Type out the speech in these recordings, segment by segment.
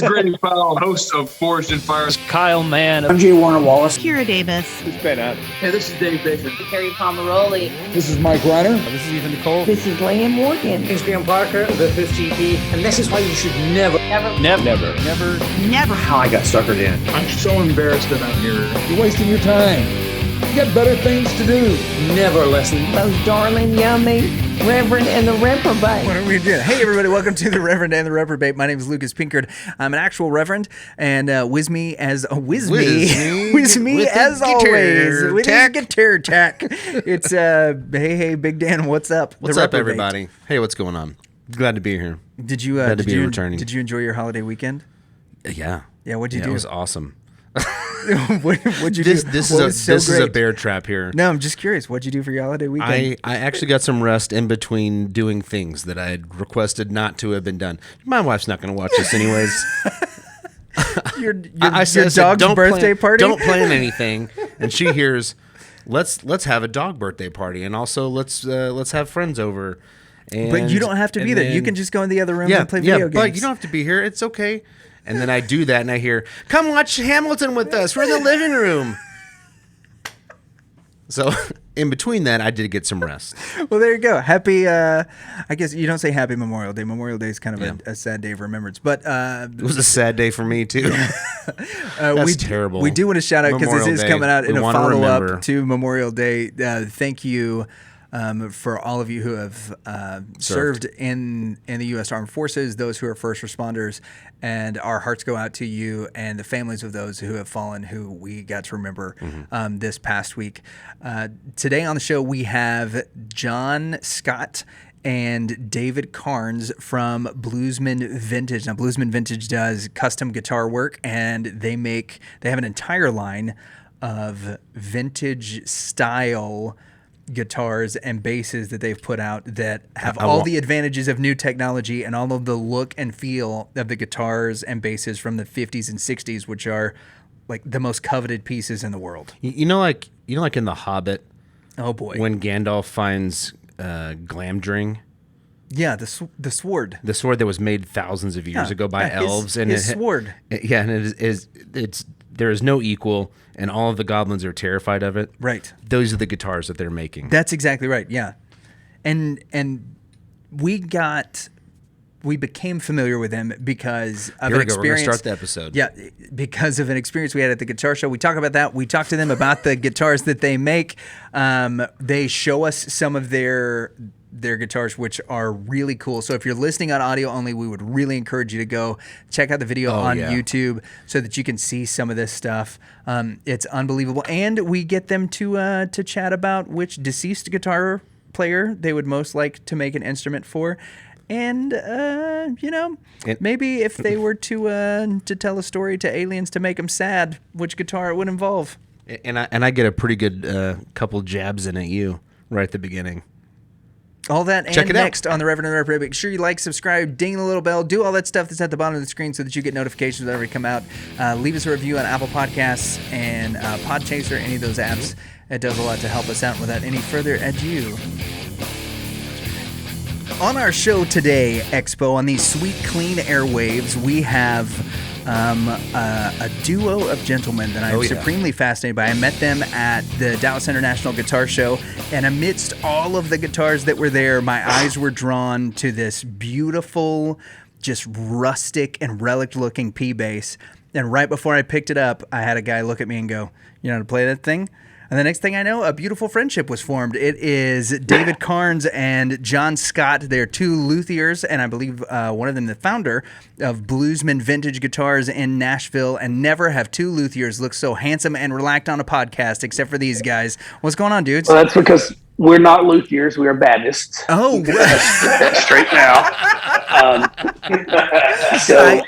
Grady Powell, host of Forged in Fire. Kyle Mann. I'm Jay Warner Wallace. Kira Davis. It's Ben Adams. Hey, this is Dave Baker. Carrie Pomeroli. This is Mike Reiner. This is Ethan Nicole. This is Liam Morgan. It's Dan Parker, the 5th GP, and this is why you should never. Never. How I got suckered in. I'm so embarrassed that I'm here. You're wasting your time. You got better things to do. Never listen. Those darling, yummy Reverend and the Reprobate. What are we doing? Hey, everybody, welcome to the Reverend and the Reprobate. My name is Lucas Pinkard. I'm an actual Reverend, and with me as always, with his guitar tech. It's, hey, Big Dan, what's up? What's up, everybody? Hey, what's going on? Glad to be here. Did you, returning. Did you enjoy your holiday weekend? Yeah. Yeah, what'd you do? It was awesome. What'd you do? This is a bear trap here. No, I'm just curious. What'd you do for your holiday weekend? I actually got some rest in between doing things that I had requested not to have been done. My wife's not going to watch this anyways. Your dog's birthday party? Don't plan anything. And she hears, let's have a dog birthday party, and also let's have friends over. But you don't have to be there. You can just go in the other room and play video games. But you don't have to be here. It's okay. And then I do that, and I hear, "Come watch Hamilton with us. We're in the living room." So, in between that, I did get some rest. Well, there you go. Happy, I guess you don't say Happy Memorial Day. Memorial Day is kind of a sad day of remembrance. But it was a sad day for me, too. That's terrible. We do want to shout out, because this is coming out in a follow-up to Memorial Day. Thank you. For all of you who have served in the U.S. Armed Forces, those who are first responders, and our hearts go out to you and the families of those who have fallen, who we got to remember this past week. Today on the show, we have John Scott and David Karns from Bluesman Vintage. Now, Bluesman Vintage does custom guitar work, and they have an entire line of vintage style guitars and basses that they've put out that have all the advantages of new technology and all of the look and feel of the guitars and basses from the 50s and 60s, which are like the most coveted pieces in the world. You know, like in The Hobbit. Oh boy! When Gandalf finds Glamdring. Yeah, the sword. The sword that was made thousands of years ago by elves, and his sword. And it's there is no equal, and all of the goblins are terrified of it. Right. Those are the guitars that they're making. That's exactly right. Yeah, and we became familiar with them because of an experience. We're gonna start the episode. Yeah, because of an experience we had at the guitar show. We talk about that. We talk to them about the guitars that they make. They show us some of their guitars, which are really cool. So if you're listening on audio only, we would really encourage you to go check out the video on YouTube so that you can see some of this stuff. It's unbelievable. And we get them to chat about which deceased guitar player they would most like to make an instrument for. And, maybe if they were to tell a story to aliens to make them sad, which guitar it would involve. And I get a pretty good couple jabs in at you right at the beginning. All that and Check it next out on the Reverend and Reprobate. Make sure you like, subscribe, ding the little bell, do all that stuff that's at the bottom of the screen so that you get notifications whenever we come out. Leave us a review on Apple Podcasts and Podchaser, any of those apps. It does a lot to help us out. Without any further ado, on our show today, Expo, on these sweet, clean airwaves, we have a duo of gentlemen that I'm supremely fascinated by. I met them at the Dallas International Guitar Show, and amidst all of the guitars that were there, my eyes were drawn to this beautiful, just rustic and relic-looking P-bass. And right before I picked it up, I had a guy look at me and go, "You know how to play that thing?" And the next thing I know, a beautiful friendship was formed. It is David Karns and John Scott. They're two luthiers, and I believe one of them the founder of Bluesman Vintage Guitars in Nashville. And never have two luthiers looked so handsome and relaxed on a podcast, except for these guys. What's going on, dudes? Well, that's because we're not luthiers. We are Baptists. Oh, straight now.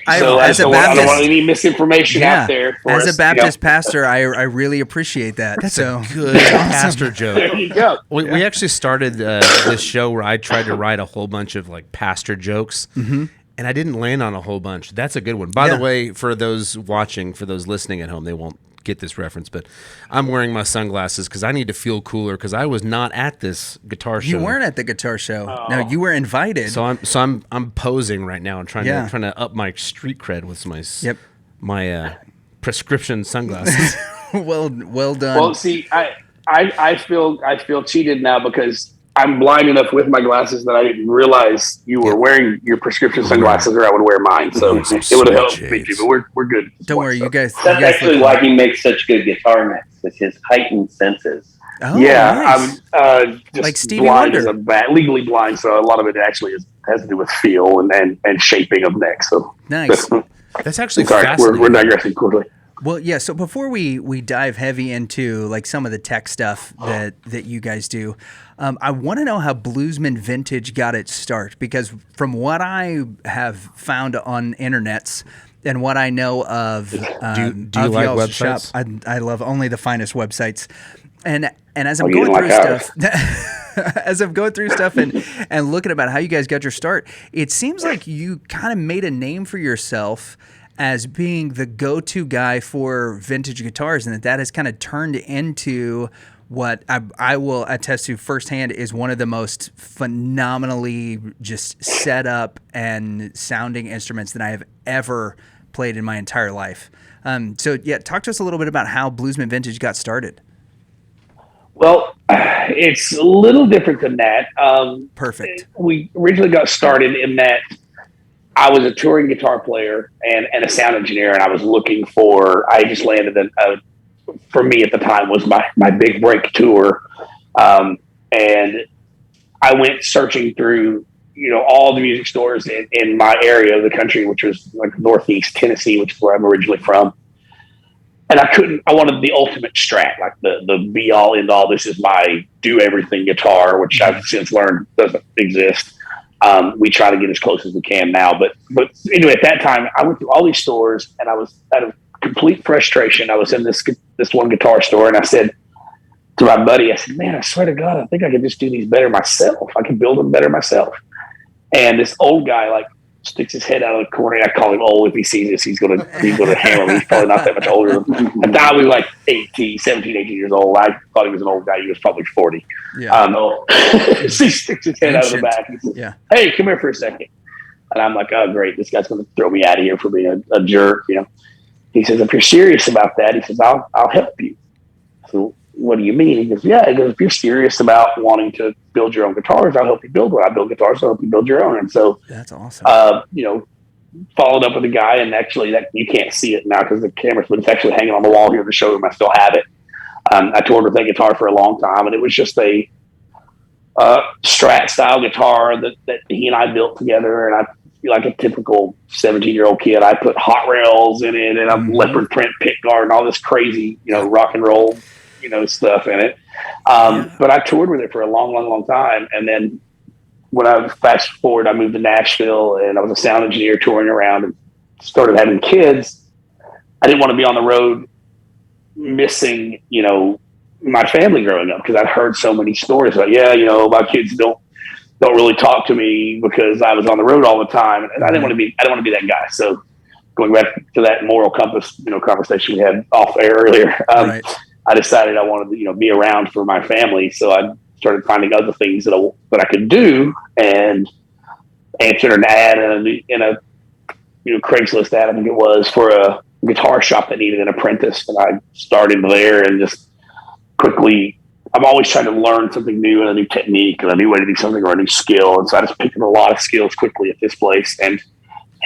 I don't want any misinformation out there. As a Baptist pastor, I really appreciate that. That's a good pastor joke. There you go. We actually started this show where I tried to write a whole bunch of like pastor jokes. Mm-hmm. And I didn't land on a whole bunch. That's a good one. By the way, for those watching, for those listening at home, they won't get this reference, but I'm wearing my sunglasses because I need to feel cooler because I was not at this guitar show. You weren't at the guitar show. No, you were invited. So I'm posing right now and trying to up my street cred with my prescription sunglasses. well done. Well, see, I feel cheated now because I'm blind enough with my glasses that I didn't realize you were wearing your prescription sunglasses, or I would wear mine. So it would have helped me too. But we're good. Don't worry, you guys. That's actually why he makes such good guitar mix. It's his heightened senses. Oh, yeah, nice. I'm just like Stevie blind Wonder. Legally blind, so a lot of it actually has to do with feel and shaping of neck. So nice. That's actually sorry, fascinating. we're digressing quickly. Well, yeah. So before we dive heavy into like some of the tech stuff that you guys do, I want to know how Bluesman Vintage got its start, because from what I have found on internets and what I know of, do you like websites? Shop, I love only the finest websites, and as I'm going through stuff. As I'm going through stuff and looking about how you guys got your start, it seems like you kind of made a name for yourself as being the go-to guy for vintage guitars, and that has kind of turned into what I will attest to firsthand is one of the most phenomenally just set up and sounding instruments that I have ever played in my entire life. So yeah, talk to us a little bit about how Bluesman Vintage got started. Well, it's a little different than that. Perfect. We originally got started in that I was a touring guitar player and a sound engineer, and I was looking for, I just landed for me at the time was my big break tour. And I went searching through, all the music stores in my area of the country, which was like Northeast Tennessee, which is where I'm originally from. And I wanted the ultimate Strat, like the be all end all. This is my do everything guitar, which I've since learned doesn't exist. We try to get as close as we can now, but anyway, at that time I went through all these stores and I was out of complete frustration. I was in this one guitar store and I said to my buddy, I said, man, I swear to God, I think I could just do these better myself. I can build them better myself. And this old guy like sticks his head out of the corner. I call him old. If he sees this, he's gonna hammer me. He's probably not that much older. At that I was like 18 years old. I thought he was an old guy. He was probably 40. Yeah. He sticks his head out of the back. He says, hey, come here for a second. And I'm like, oh, great. This guy's going to throw me out of here for being a jerk. He says, if you're serious about that, he says, I'll help you. So what do you mean? He goes, yeah. He goes, if you're serious about wanting to build your own guitars, I'll help you build one. I build guitars, so I'll help you build your own. And so that's awesome. Followed up with a guy, and actually that you can't see it now because the camera's, but it's actually hanging on the wall here in the showroom. I still have it. I toured with that guitar for a long time, and it was just a Strat style guitar that he and I built together. And I feel like a typical 17-year-old kid. I put hot rails in it and a leopard print pick guard and all this crazy, rock and roll, stuff in it. But I toured with it for a long, long, long time. And then when I fast forward, I moved to Nashville and I was a sound engineer touring around and started having kids. I didn't want to be on the road missing, my family growing up, because I'd heard so many stories about, my kids don't really talk to me because I was on the road all the time. And I didn't want to be that guy. So going back to that moral compass, conversation we had off air earlier, right. I decided I wanted to, be around for my family. So I started finding other things that I could do, and answered an ad in a Craigslist ad, I think it was, for a guitar shop that needed an apprentice. And I started there and just quickly, I'm always trying to learn something new and a new technique and a new way to do something or a new skill. And so I just picked up a lot of skills quickly at this place and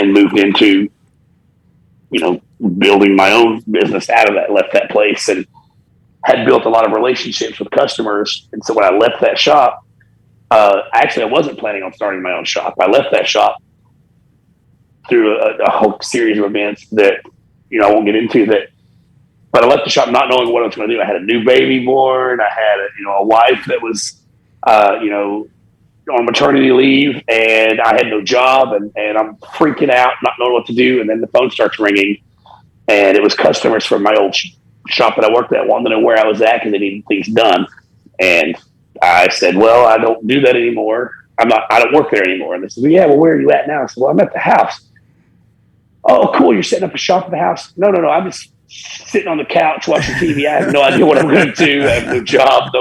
moved into, building my own business out of that, left that place and had built a lot of relationships with customers. And so when I left that shop, actually I wasn't planning on starting my own shop. I left that shop through a whole series of events that, I won't get into that, but I left the shop not knowing what I was going to do. I had a new baby born. I had a wife that was, on maternity leave, and I had no job, and I'm freaking out, not knowing what to do. And then the phone starts ringing, and it was customers from my old shop that I worked at, wanted to know where I was at because they needed things done. And I said, well, I don't do that anymore. I don't work there anymore. And they said, well, yeah, well, where are you at now? I said, well, I'm at the house. Oh, cool. You're setting up a shop at the house? No. sitting on the couch watching TV. I have no idea what I'm going to do. I have no job,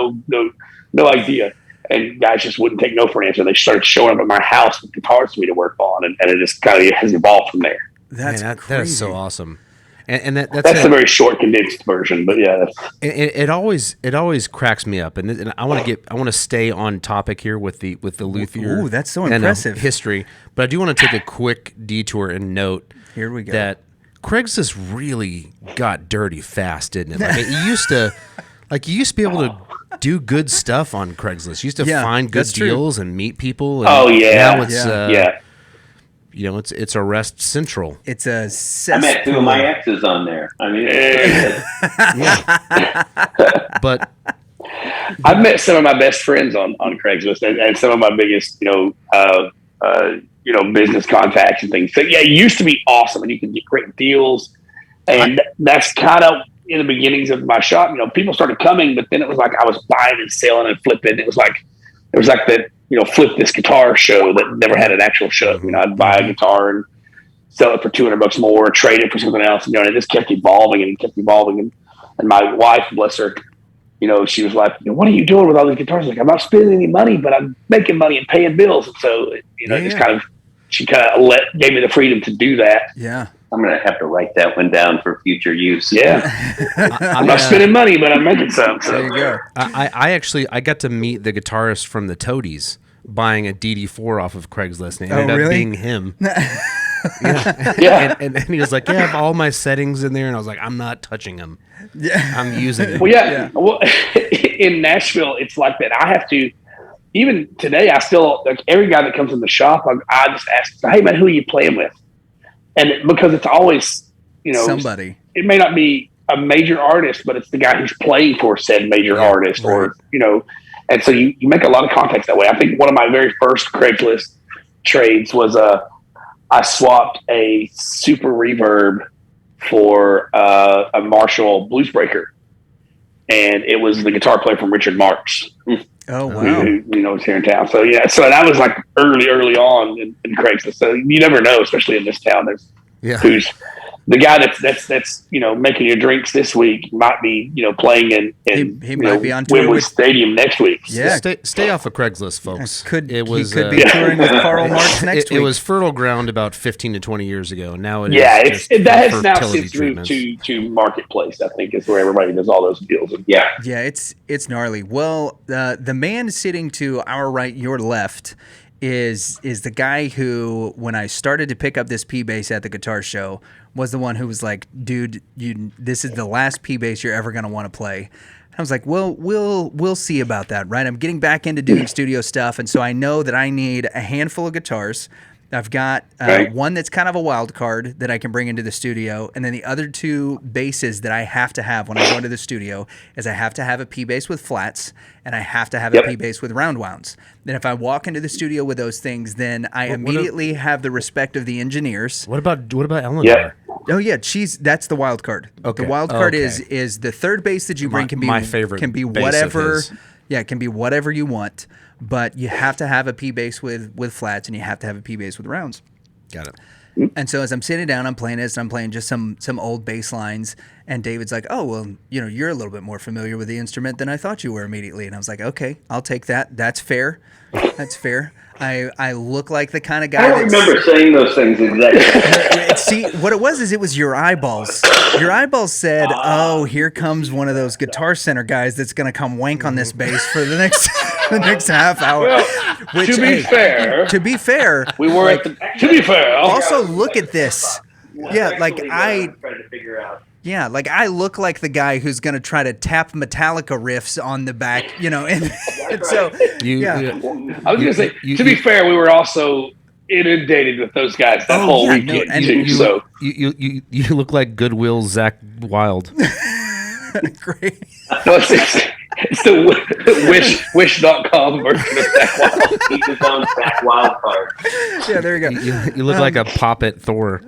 no idea. And guys just wouldn't take no for an answer. They started showing up at my house with guitars for me to work on, and it just kind of has evolved from there. That is so awesome. And that's a very short, condensed version, but yeah, it always cracks me up, and I want to stay on topic here with the luthier. Ooh, that's so impressive history. But I do want to take a quick detour and note here we go that Craigslist really got dirty fast, didn't it? Like it used to, you used to be able to do good stuff on Craigslist. You used to find good deals and meet people. And now it's it's Arrest Central. It's a I met 2 of my exes on there. I mean, but I've met some of my best friends on Craigslist and some of my biggest, business contacts and things. So yeah, it used to be awesome, and you could get great deals. And that's kind of in the beginnings of my shop. People started coming, but then it was like I was buying and selling and flipping. It was like that. Flip this guitar show that never had an actual show. I'd buy a guitar and sell it for $200 more, trade it for something else. And it just kept evolving and kept evolving. And my wife, bless her, she was like, "What are you doing with all these guitars?" Like, I'm not spending any money, but I'm making money and paying bills. And so, she gave me the freedom to do that. Yeah. I'm going to have to write that one down for future use. Yeah. I'm not spending money, but I'm making some. So. There you go. I got to meet the guitarist from the Toadies buying a DD4 off of Craigslist, and it ended up being him. Yeah. And he was like, "Yeah, I have all my settings in there," and I was like, "I'm not touching them. Yeah, I'm using it." Well, yeah. Well, in Nashville, it's like that. I have to. Even today, I still every guy that comes in the shop, I just ask, "Hey man, who are you playing with?" And because it's always, somebody. It may not be a major artist, but it's the guy who's playing for said major artist, or and so you make a lot of contacts that way. I think one of my very first Craigslist trades was I swapped a Super Reverb for a Marshall Bluesbreaker, and it was the guitar player from Richard Marx. Oh wow! Who is here in town. So yeah, so that was like early on in Craigslist. So you never know, especially in this town. There's who's the guy that's making your drinks this week might be playing in he might be on tour Wembley with Stadium next week. Yeah, stay off of Craigslist, folks. He could be touring with Karl Marx next week. It was fertile ground about 15 to 20 years ago. Now it is. That has now since moved to Marketplace. I think is where everybody does all those deals. Yeah, it's gnarly. Well, the man sitting to our right, your left, is the guy who, when I started to pick up this P bass at the guitar show, was the one who was like, "Dude, this is the last P bass you're ever gonna want to play." I was like, "Well, we'll see about that, right?" I'm getting back into doing studio stuff, and so I know that I need a handful of guitars. I've got one that's kind of a wild card that I can bring into the studio, and then the other 2 basses that I have to have when I go into the studio is I have to have a P bass with flats, and I have to have a P bass with round wounds. Then if I walk into the studio with those things, then I immediately have the respect of the engineers. What about Eleanor? Yeah. Oh yeah, that's the wild card. Okay. The wild card is the third bass that you bring can be my favorite. Can be whatever. Yeah, it can be whatever you want, but you have to have a P bass with flats, and you have to have a P bass with rounds. Got it. And so as I'm sitting down, I'm playing this, and I'm playing just some old bass lines, and David's like, "Oh, well, you're a little bit more familiar with the instrument than I thought you were immediately." And I was like, "Okay, I'll take that. That's fair. That's fair." I look like the kind of guy. I don't remember saying those things exactly. See, what it was your eyeballs. Your eyeballs said, "Oh, here comes one of those Guitar Center guys that's going to come wank on this bass for the next half hour." Well, Which, to be fair, we were to be fair. Also, look at this. Yeah, like I'm trying to figure out. Yeah, like I look like the guy who's going to try to tap Metallica riffs on the back, and so I was going to say, to be fair, we were also inundated with those guys that whole weekend too. You look like Goodwill's Zakk Wylde. Great. No, it's the wish.com version of Zakk Wylde. He's his own Zakk Wylde card. Yeah, there you go. You look like a poppet Thor.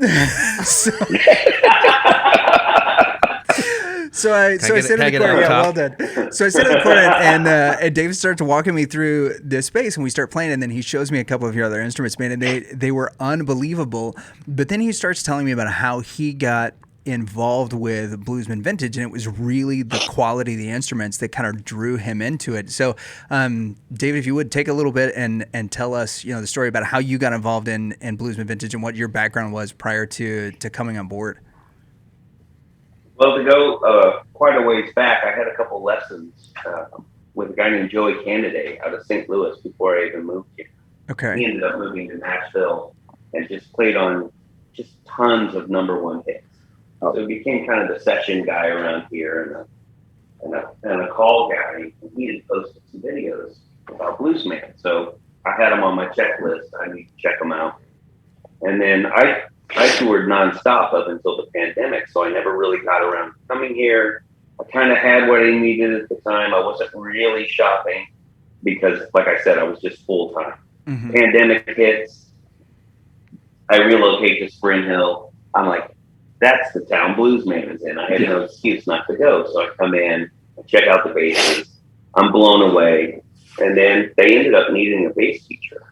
So I sit in the corner. Yeah, well done. So I sit in the corner, and David starts walking me through this space, and we start playing. And then he shows me a couple of your other instruments, man, and they were unbelievable. But then he starts telling me about how he got involved with Bluesman Vintage, and it was really the quality of the instruments that kind of drew him into it. So, David, if you would take a little bit and tell us, the story about how you got involved in Bluesman Vintage and what your background was prior to coming on board. Well, to go quite a ways back, I had a couple lessons with a guy named Joey Canada out of St. Louis before I even moved here. Okay. He ended up moving to Nashville and just played on just tons of #1 hits. So he became kind of the session guy around here and a call guy. And he had posted some videos about Bluesman. So I had him on my checklist. I need to check them out. And then I toured nonstop up until the pandemic, so I never really got around to coming here. I kind of had what I needed at the time. I wasn't really shopping because, like I said, I was just full-time. Mm-hmm. Pandemic hits. I relocate to Spring Hill. I'm like, that's the town Bluesman is in. I had no excuse not to go. So I come in, I check out the basses. I'm blown away. And then they ended up needing a bass teacher.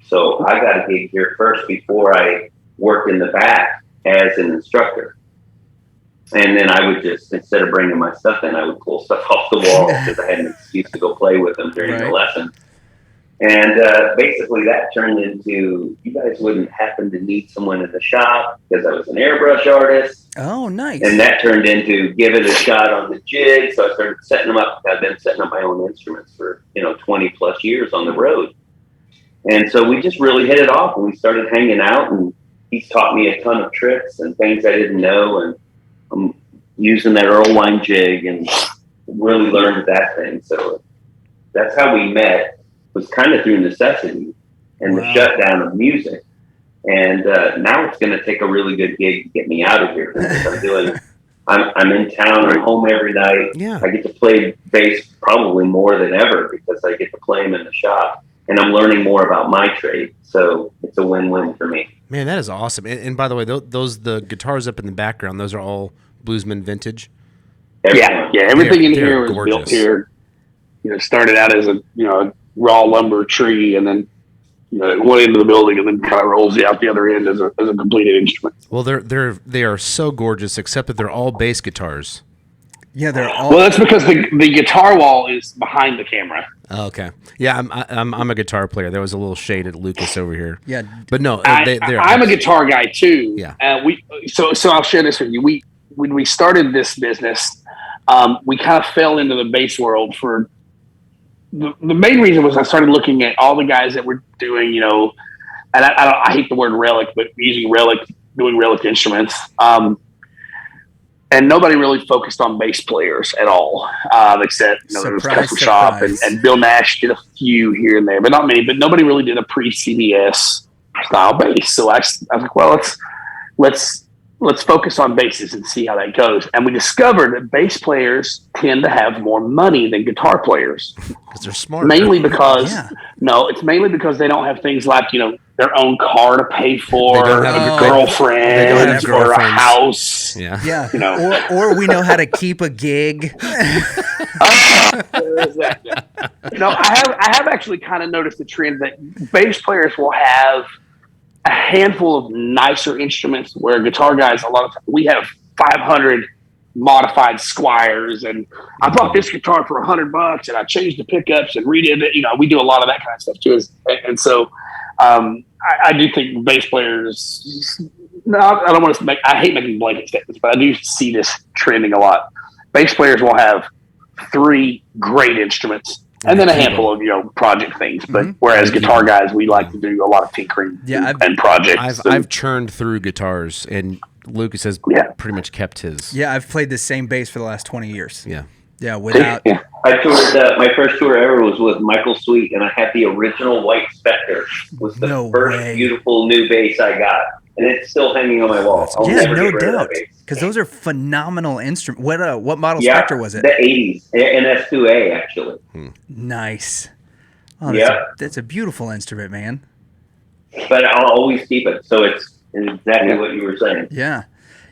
So I got a gig here first before I worked in the back as an instructor. And then I would just, instead of bringing my stuff in, I would pull stuff off the wall because I had an excuse to go play with them during the lesson. And basically that turned into, you guys wouldn't happen to need someone in the shop because I was an airbrush artist. Oh, nice. And that turned into give it a shot on the jig. So I started setting them up. I've been setting up my own instruments for, 20 plus years on the road. And so we just really hit it off and we started hanging out, and he's taught me a ton of tricks and things I didn't know. And I'm using that Erlewine jig and really learned that thing. So that's how we met. Was kind of through necessity and the shutdown of music. And now it's going to take a really good gig to get me out of here. I'm in town. I'm home every night. Yeah. I get to play bass probably more than ever because I get to play them in the shop. And I'm learning more about my trade. So it's a win-win for me. Man, that is awesome. And by the way, the guitars up in the background, those are all Bluesman Vintage? Everyone. Yeah. Everything in here was gorgeous. built here. Started out as a raw lumber tree, and then it went into the building, and then kind of rolls out the other end as a completed instrument. Well, they are so gorgeous, except that they're all bass guitars. Yeah, they're all. Well, that's because the guitar wall is behind the camera. Oh, okay. Yeah, I'm a guitar player. There was a little shade at Lucas over here. Yeah, but no, I'm a guitar guy too. Yeah. So I'll share this with you. When we started this business, we kind of fell into the bass world for. The main reason was I started looking at all the guys that were doing, and I hate the word relic, but doing relic instruments. And nobody really focused on bass players at all, except, there was Custom Shop and Bill Nash did a few here and there, but not many, but nobody really did a pre-CBS style bass. So I was like, well, let's focus on basses and see how that goes. And we discovered that bass players tend to have more money than guitar players. Because they're smart. Mainly because, it's mainly because they don't have things like, their own car to pay for, a girlfriend, or a house. Yeah. Yeah. Or we know how to keep a gig. I have actually kind of noticed the trend that bass players will have a handful of nicer instruments, where guitar guys, a lot of times, we have 500 modified Squires, and I bought this guitar for $100 and I changed the pickups and redid it. We do a lot of that kind of stuff too. And so I do think bass players, I don't want to I hate making blanket statements, but I do see this trending a lot. Bass players will have 3 great instruments and then a handful of project things, but whereas guitar guys, we like to do a lot of tinkering and projects. I've churned through guitars, and Lucas has pretty much kept his. Yeah, I've played the same bass for the last 20 years. Yeah, without. I toured. My first tour ever was with Michael Sweet, and I had the original White Spectre. Was the first beautiful new bass I got, and it's still hanging on my wall. No doubt, because those are phenomenal instruments. What model Spectre was it? The 80s, NS2A actually. Nice. Oh, that's a beautiful instrument, man. But I'll always keep it, so it's exactly what you were saying. Yeah.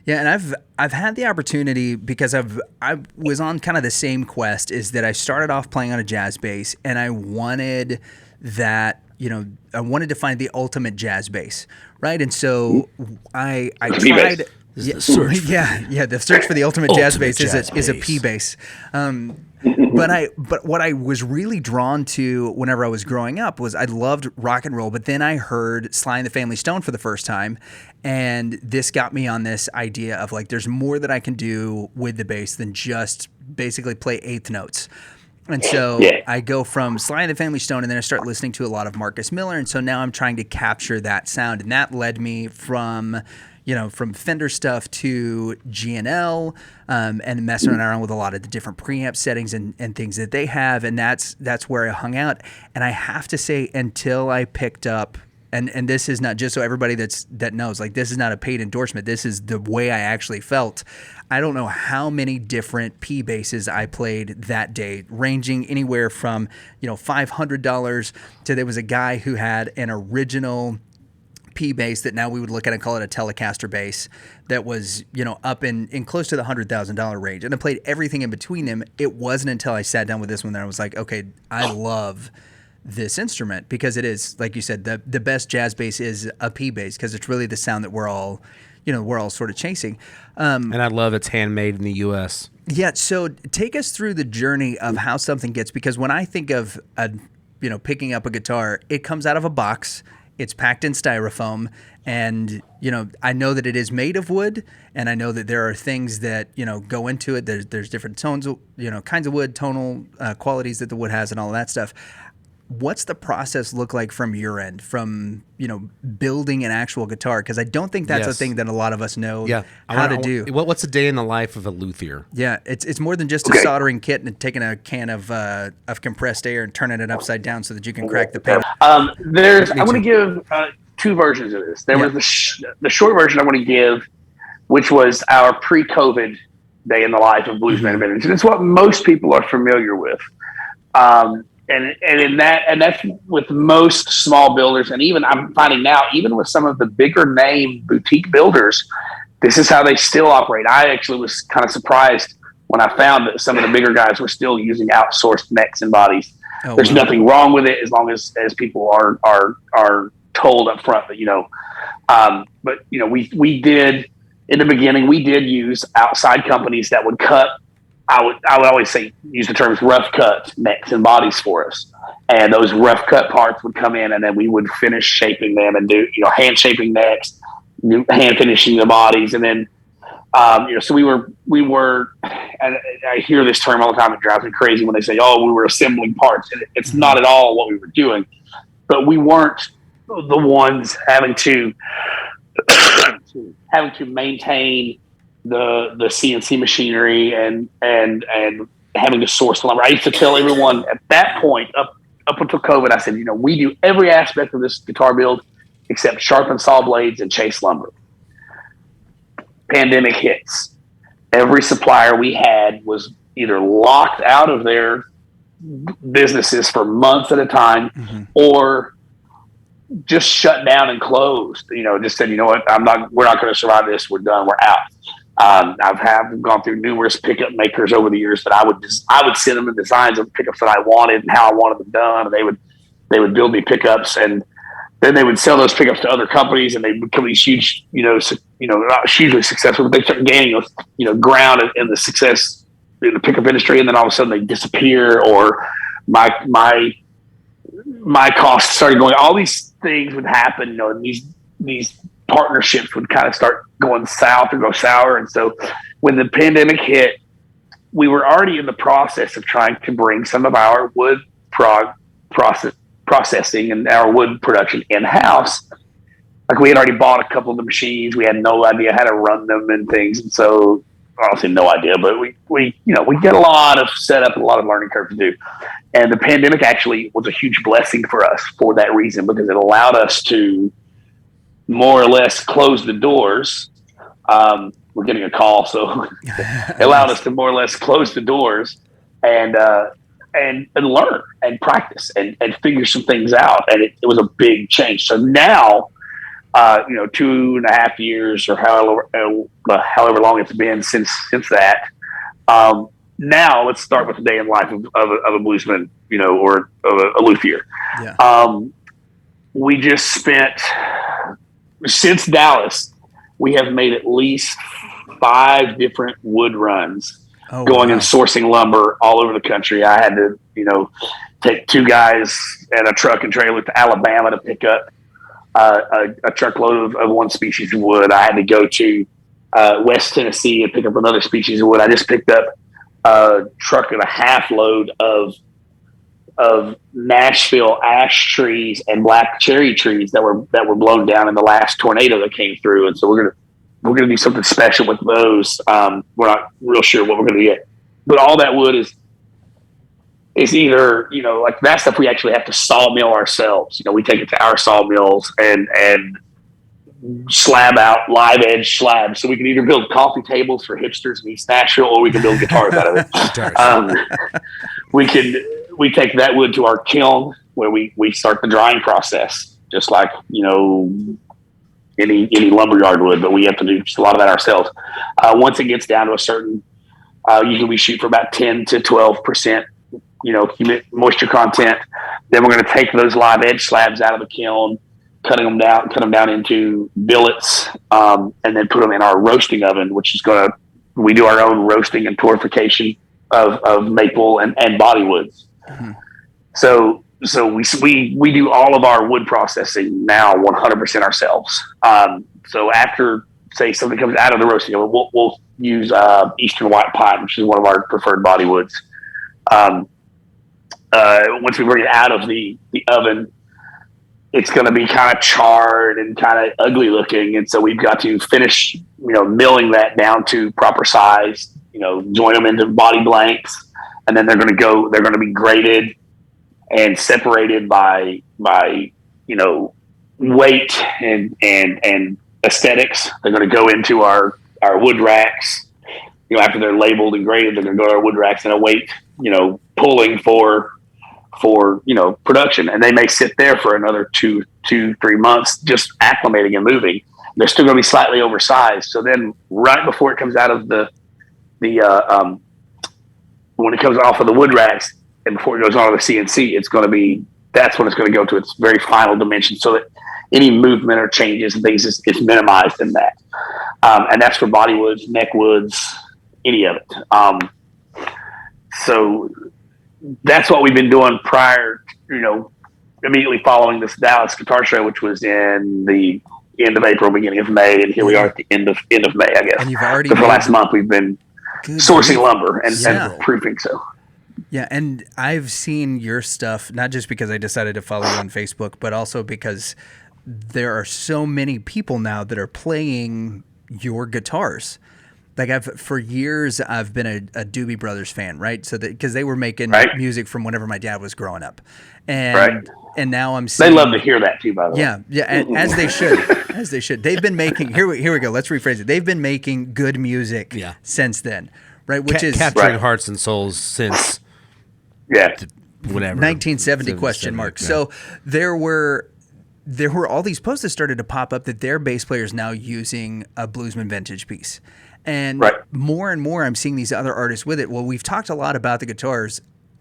Yeah, and I've had the opportunity, because I was on kind of the same quest, is that I started off playing on a jazz bass, and I wanted that, I wanted to find the ultimate jazz bass, right? And so I tried. This is the search the search for the ultimate jazz bass is a P bass. But what I was really drawn to whenever I was growing up was I loved rock and roll, but then I heard Sly and the Family Stone for the first time, and this got me on this idea of like there's more that I can do with the bass than just basically play eighth notes. And so I go from Sly and the Family Stone, and then I start listening to a lot of Marcus Miller, and so now I'm trying to capture that sound, and that led me from Fender stuff to G&L, and messing around with a lot of the different preamp settings and things that they have, and that's where I hung out. And I have to say, until I picked up, and this is not just so everybody that knows, like this is not a paid endorsement. This is the way I actually felt. I don't know how many different P basses I played that day, ranging anywhere from $500 to there was a guy who had an original P bass that now we would look at and call it a Telecaster bass that was up in close to the $100,000 range, and I played everything in between them. It wasn't until I sat down with this one that I was like, okay, I love this instrument, because it is, like you said, the best jazz bass is a P bass, because it's really the sound that we're all sort of chasing. And I love it's handmade in the U.S. Yeah, so take us through the journey of how something gets, because when I think of picking up a guitar, it comes out of a box. It's packed in styrofoam, and I know that it is made of wood, and I know that there are things that go into it. There's different tones, kinds of wood, tonal qualities that the wood has, and all of that stuff. What's the process look like from your end, from building an actual guitar? Because I don't think that's a thing that a lot of us know how to do. What's a day in the life of a luthier? Yeah, it's more than just a soldering kit and taking a can of compressed air and turning it upside down so that you can crack the pan. I want to give two versions of this. There was the short version I want to give, which was our pre-COVID day in the life of Bluesman Vintage, and it's what most people are familiar with. And that's with most small builders, and even I'm finding now, even with some of the bigger name boutique builders, this is how they still operate. I actually was kind of surprised when I found that some of the bigger guys were still using outsourced necks and bodies. There's nothing wrong with it as long as people are told up front that but we did in the beginning, we did use outside companies that would cut. I would always say, use the terms rough cut necks and bodies for us. And those rough cut parts would come in, and then we would finish shaping them and do, hand shaping necks, hand finishing the bodies. And then, so we were, and I hear this term all the time. It drives me crazy when they say, oh, we were assembling parts. And it's not at all what we were doing, but we weren't the ones having to maintain the CNC machinery and having to source lumber. I used to tell everyone at that point, up until COVID, I said, we do every aspect of this guitar build except sharpen saw blades and chase lumber. Pandemic hits. Every supplier we had was either locked out of their businesses for months at a time, or just shut down and closed. Just said, we're not going to survive this. We're done. We're out. I've gone through numerous pickup makers over the years that I would send them the designs of the pickups that I wanted and how I wanted them done, and they would build me pickups, and then they would sell those pickups to other companies, and they become these huge, not hugely successful, but they start gaining, ground in the success in the pickup industry, and then all of a sudden they disappear, or my costs started going. All these things would happen, and these partnerships would kind of start going south or go sour. And so when the pandemic hit, we were already in the process of trying to bring some of our wood processing and our wood production in-house. Like, we had already bought a couple of the machines. We had no idea how to run them and things. And so, honestly, no idea, but we get a lot of setup and a lot of learning curve to do. And the pandemic actually was a huge blessing for us for that reason, because it allowed us to more or less close the doors. We're getting a call, so it allowed us to more or less close the doors and learn and practice and figure some things out. And it was a big change. So now, 2.5 years or however long it's been since that. Now let's start with the day in life of a bluesman, or a luthier. Yeah. We just spent, since Dallas, we have made at least 5 different wood runs going and sourcing lumber all over the country. I had to, take 2 guys and a truck and trailer to Alabama to pick up a truckload of one species of wood. I had to go to West Tennessee and pick up another species of wood. I just picked up a truck and a half load of Nashville ash trees and black cherry trees that were blown down in the last tornado that came through. And so we're gonna do something special with those. We're not real sure what we're gonna get, but all that wood is either, like that stuff we actually have to sawmill ourselves. We take it to our sawmills and slab out live edge slabs. So we can either build coffee tables for hipsters in East Nashville, or we can build guitars out of it. We take that wood to our kiln where we start the drying process, just like, any lumberyard would, but we have to do just a lot of that ourselves. Once it gets down to a certain, usually we shoot for about 10 to 12%, humid moisture content. Then we're going to take those live edge slabs out of the kiln, cut them down into billets, and then put them in our roasting oven, which is we do our own roasting and torrefication of maple and bodywoods. Mm-hmm. So we do all of our wood processing now 100% ourselves. So after, say, something comes out of the roasting oven, we'll use Eastern white pine, which is one of our preferred bodywoods. Once we bring it out of the oven, it's going to be kind of charred and kind of ugly looking. And so we've got to finish, milling that down to proper size, join them into body blanks. And then they're going to be graded and separated by weight and aesthetics. They're going to go into our wood racks. After they're labeled and graded, they're going to go to our wood racks and await, pulling for production. And they may sit there for another 2-3 months, just acclimating and moving. They're still going to be slightly oversized. So then right before it comes out of when it comes off of the wood racks and before it goes on to the CNC, that's when it's going to go to its very final dimension, so that any movement or changes and things is minimized in that. And that's for body woods, neck woods, any of it. So that's what we've been doing prior, immediately following this Dallas guitar show, which was in the end of April, beginning of May. And here we are at the end of May, I guess. And you've already for the last month, we've been sourcing lumber and proofing. So. Yeah. And I've seen your stuff, not just because I decided to follow you on Facebook, but also because there are so many people now that are playing your guitars. Like for years, I've been a Doobie Brothers fan, right? So because they were making music from whenever my dad was growing up, and now I'm seeing, they love to hear that too, by the way. Yeah, and as they should, They've been making here we go. Let's rephrase it. They've been making good music since then, right? Which is capturing hearts and souls since whatever 1970 question mark. Yeah. So there were all these posts that started to pop up that their bass players now using a Bluesman Vintage piece. And more and more, I'm seeing these other artists with it. Well, we've talked a lot about the guitars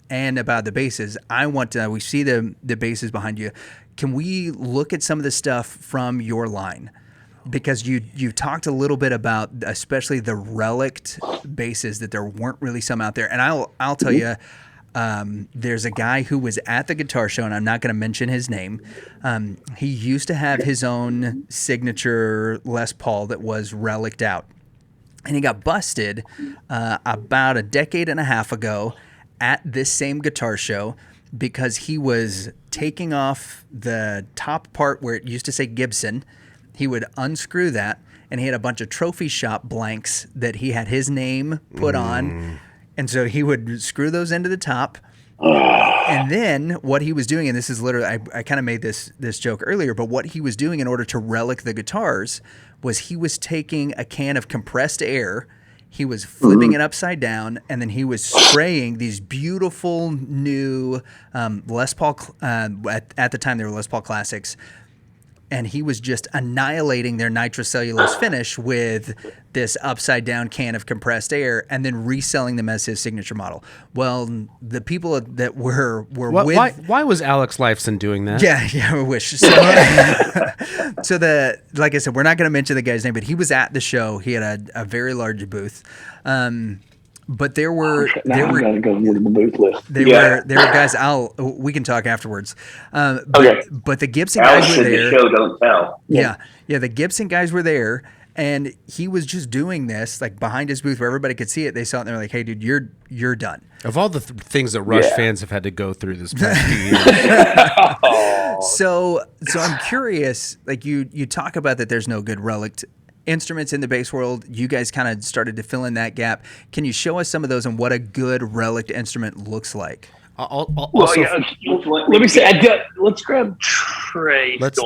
and about the basses. We see the basses behind you. Can we look at some of the stuff from your line? Because you talked a little bit about, especially the Relic basses, that there weren't really some out there. And I'll tell you, there's a guy who was at the guitar show, and I'm not going to mention his name. He used to have his own signature Les Paul that was reliced out. And he got busted about a decade and a half ago at this same guitar show because he was taking off the top part where it used to say Gibson. He would unscrew that, and he had a bunch of trophy shop blanks that he had his name put on. And so he would screw those into the top. And then what he was doing, and this is literally, I kind of made this joke earlier, but what he was doing in order to relic the guitars was he was taking a can of compressed air, he was flipping it upside down, and then he was spraying these beautiful new Les Paul, at the time they were Les Paul Classics, and he was just annihilating their nitrocellulose finish with this upside down can of compressed air, and then reselling them as his signature model. Well, the people that were why was Alex Lifeson doing that? Yeah, I wish. So, like I said, we're not going to mention the guy's name, but he was at the show. He had a very large booth. But there were gotta go to the booth list. There were guys. We can talk afterwards. But the Gibson guys were there. The show don't tell. Yeah, the Gibson guys were there, and he was just doing this like behind his booth where everybody could see it. They saw it and they're like, "Hey, dude, you're done." Of all the things that Rush fans have had to go through this past few years. So I'm curious. Like you talk about that. There's no good relic instruments in the bass world. You guys kind of started to fill in that gap. Can you show us some of those and what a good relic instrument looks like? Let me say, let's grab Trey. Let's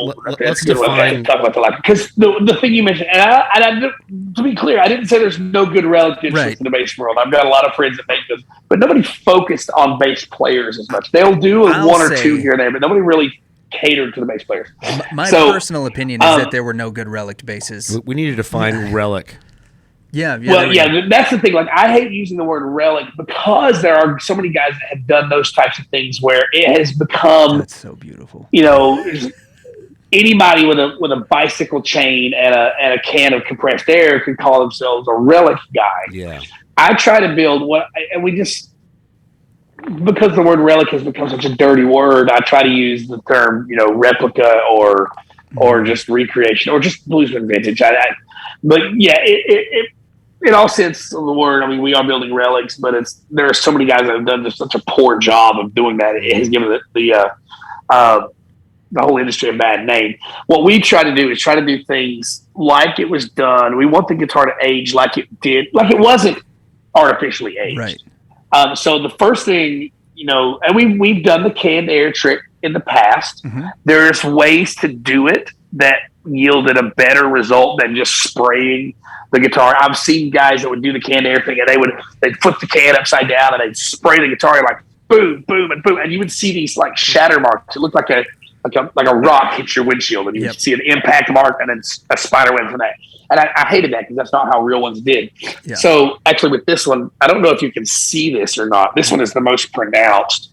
define. Talk about the relic, because the thing you mentioned, and to be clear, I didn't say there's no good relic instruments in the bass world. I've got a lot of friends that make them, but nobody focused on bass players as much. They'll do one or two here and there, but nobody really catered to the bass players. My personal opinion is that there were no good relic basses. We need to define relic. Yeah. That's the thing. Like, I hate using the word relic because there are so many guys that have done those types of things where it has become. That's so beautiful. Anybody with a bicycle chain and a can of compressed air could call themselves a relic guy. Yeah. I try to build because the word relic has become such a dirty word, I try to use the term, replica or just recreation or just Bluesman Vintage. In all sense of the word, I mean, we are building relics, but there are so many guys that have done just such a poor job of doing that. It has given the whole industry a bad name. What we try to do is try to do things like it was done. We want the guitar to age like it did, like it wasn't artificially aged. Right. So the first thing, and we've done the canned air trick in the past. Mm-hmm. There's ways to do it that yielded a better result than just spraying the guitar. I've seen guys that would do the canned air thing, and they'd flip the can upside down and they'd spray the guitar like boom, boom, and boom, and you would see these like shatter marks. It looked like a rock hits your windshield, and you would see an impact mark and then a spider web from that. And I hated that because that's not how real ones did. Yeah. So actually with this one, I don't know if you can see this or not. This one is the most pronounced.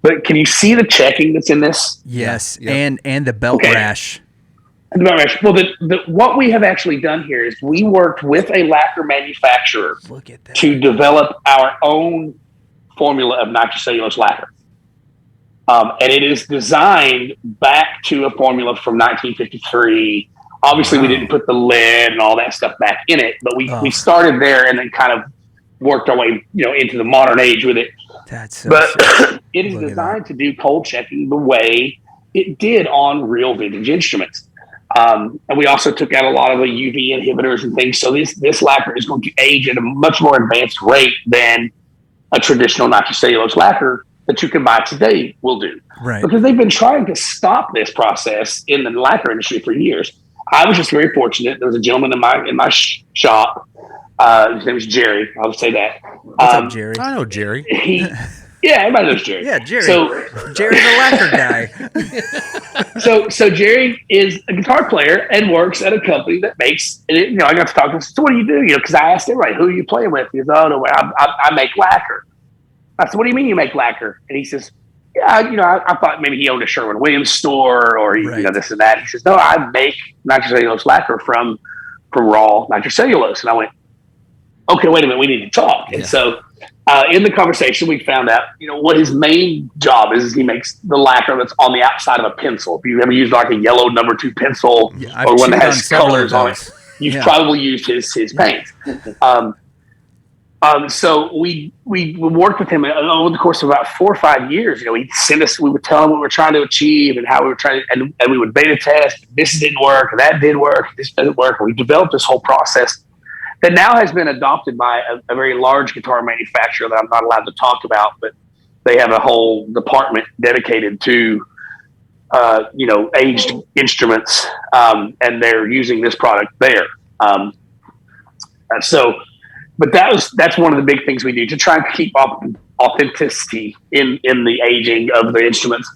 But can you see the checking that's in this? Yes, yep. and the belt rash. And the belt rash. Well, what we have actually done here is we worked with a lacquer manufacturer to develop our own formula of nitrocellulose lacquer. And it is designed back to a formula from 1953. Obviously, we didn't put the lead and all that stuff back in it, but we started there and then kind of worked our way, into the modern age with it. It is designed to do cold checking the way it did on real vintage instruments. And we also took out a lot of the UV inhibitors and things. So this lacquer is going to age at a much more advanced rate than a traditional nitrocellulose lacquer that you can buy today will do. Right. Because they've been trying to stop this process in the lacquer industry for years. I was just very fortunate. There was a gentleman in my shop. His name was Jerry. I'll say that. What's up, Jerry? I know Jerry. Everybody knows Jerry. Yeah, Jerry. So Jerry the lacquer guy. So Jerry is a guitar player and works at a company that makes. I got to talk to him. So what do you do? Because I asked everybody, who are you playing with? He goes, oh no, I make lacquer. I said, what do you mean you make lacquer? And he says, yeah, I thought maybe he owned a Sherwin-Williams store or this and that. He says, no, I make nitrocellulose lacquer from raw nitrocellulose. And I went, okay, wait a minute, we need to talk. Yeah. And so in the conversation, we found out, what his main job is he makes the lacquer that's on the outside of a pencil. If you've ever used like a yellow number 2 pencil or one that has colors on it, you've probably used his paint. So we worked with him over the course of about 4 or 5 years. He'd send us, we would tell him what we were trying to achieve and how we were trying to, and we would beta test. This didn't work, and that did work, this doesn't work. And we developed this whole process that now has been adopted by a very large guitar manufacturer that I'm not allowed to talk about, but they have a whole department dedicated to, aged instruments, and they're using this product there. But that's one of the big things we do to try and keep authenticity in the aging of the instruments.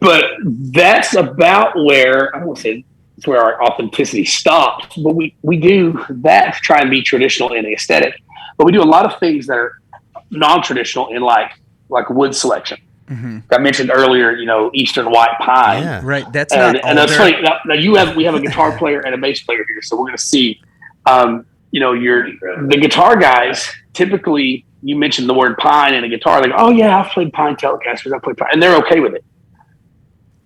But that's about where, I don't want to say it's where our authenticity stops, but we do that to try and be traditional in the aesthetic. But we do a lot of things that are non-traditional in like wood selection. Mm-hmm. I mentioned earlier, Eastern white pine. Yeah, right. That's and that's funny. Now we have a guitar player and a bass player here, so we're going to see. The guitar guys typically. You mentioned the word pine in a guitar, like, oh yeah, I've played pine Telecasters, I've played pine, and they're okay with it.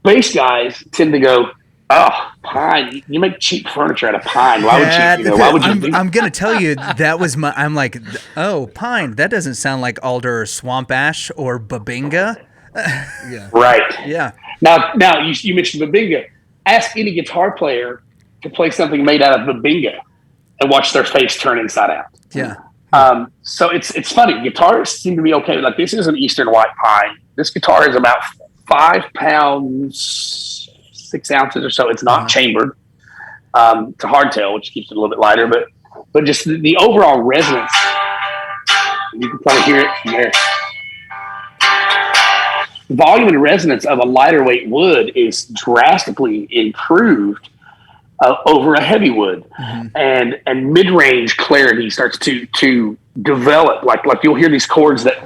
Bass guys tend to go, oh, pine. You make cheap furniture out of pine. Why would you? Why would you? I'm going to tell you that was my. I'm like, oh, pine. That doesn't sound like alder or swamp ash or babinga. Yeah. Right. Yeah. Now you mentioned babinga. Ask any guitar player to play something made out of babinga, and watch their face turn inside out. Yeah. So it's funny. Guitarists seem to be okay. Like, this is an Eastern white pine. This guitar is about 5 pounds, 6 ounces or so. It's not chambered. It's a hardtail, which keeps it a little bit lighter, but just the overall resonance. You can probably hear it from there. The volume and resonance of a lighter weight wood is drastically improved over a heavy wood, and mid-range clarity starts to develop. Like you'll hear these chords that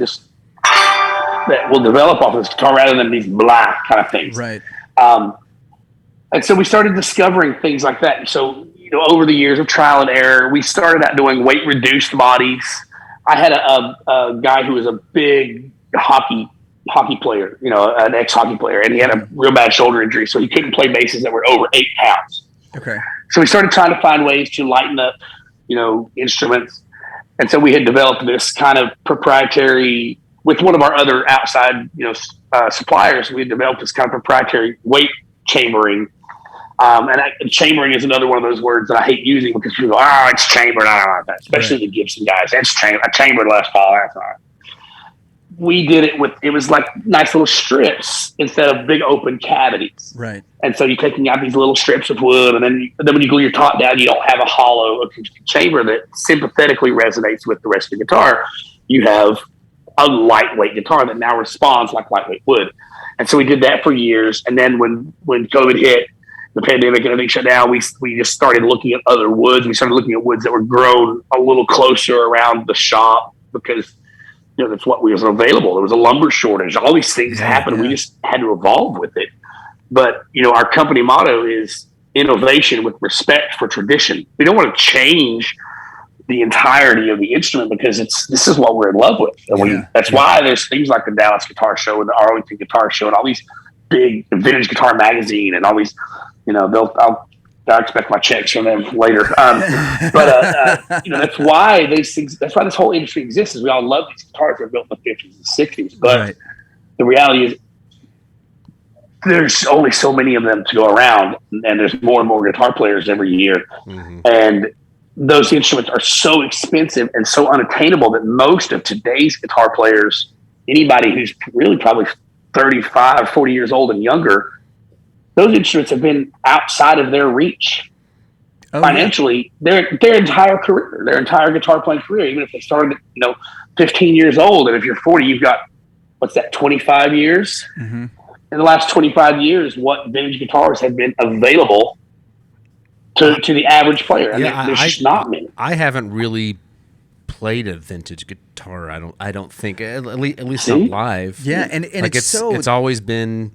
will develop off of this guitar rather than these blah kind of things. Right. And so we started discovering things like that. So over the years of trial and error, we started out doing weight reduced bodies. I had a guy who was a big hockey player, an ex-hockey player, and he had a real bad shoulder injury, so he couldn't play basses that were over 8 pounds. Okay. So we started trying to find ways to lighten up, instruments. And so we had developed this kind of proprietary, with one of our other outside, suppliers, we had developed this kind of proprietary weight chambering. And chambering is another one of those words that I hate using because people go, oh, it's chambered. I don't like that. Especially the Gibson guys. It's chambered. I chambered Les Paul. That's all right. We did it was like nice little strips instead of big open cavities. Right. And so you're taking out these little strips of wood, and then when you glue your top down, you don't have a hollow acoustic chamber that sympathetically resonates with the rest of the guitar. You have a lightweight guitar that now responds like lightweight wood. And so we did that for years. And then when COVID hit, the pandemic and everything shut down, we just started looking at other woods. We started looking at woods that were grown a little closer around the shop because that's what was available. There was a lumber shortage. All these things happened. We just had to evolve with it. But, our company motto is innovation with respect for tradition. We don't want to change the entirety of the instrument because this is what we're in love with. And that's why there's things like the Dallas Guitar Show and the Arlington Guitar Show and all these big Vintage Guitar Magazine and all these, I expect my checks from them later. That's why these things. That's why this whole industry exists. Is we all love these guitars that were built in the 50s and 60s. But the reality is, there's only so many of them to go around, and there's more and more guitar players every year. Mm-hmm. And those instruments are so expensive and so unattainable that most of today's guitar players, anybody who's really probably 35, 40 years old and younger, those instruments have been outside of their reach financially their entire career, their entire guitar playing career, even if they started at 15 years old. And if you're 40, you've got, 25 years? Mm-hmm. In the last 25 years, what vintage guitars have been available to the average player? There's just not many. I haven't really played a vintage guitar. I don't think at least not live. Yeah, and it's always been,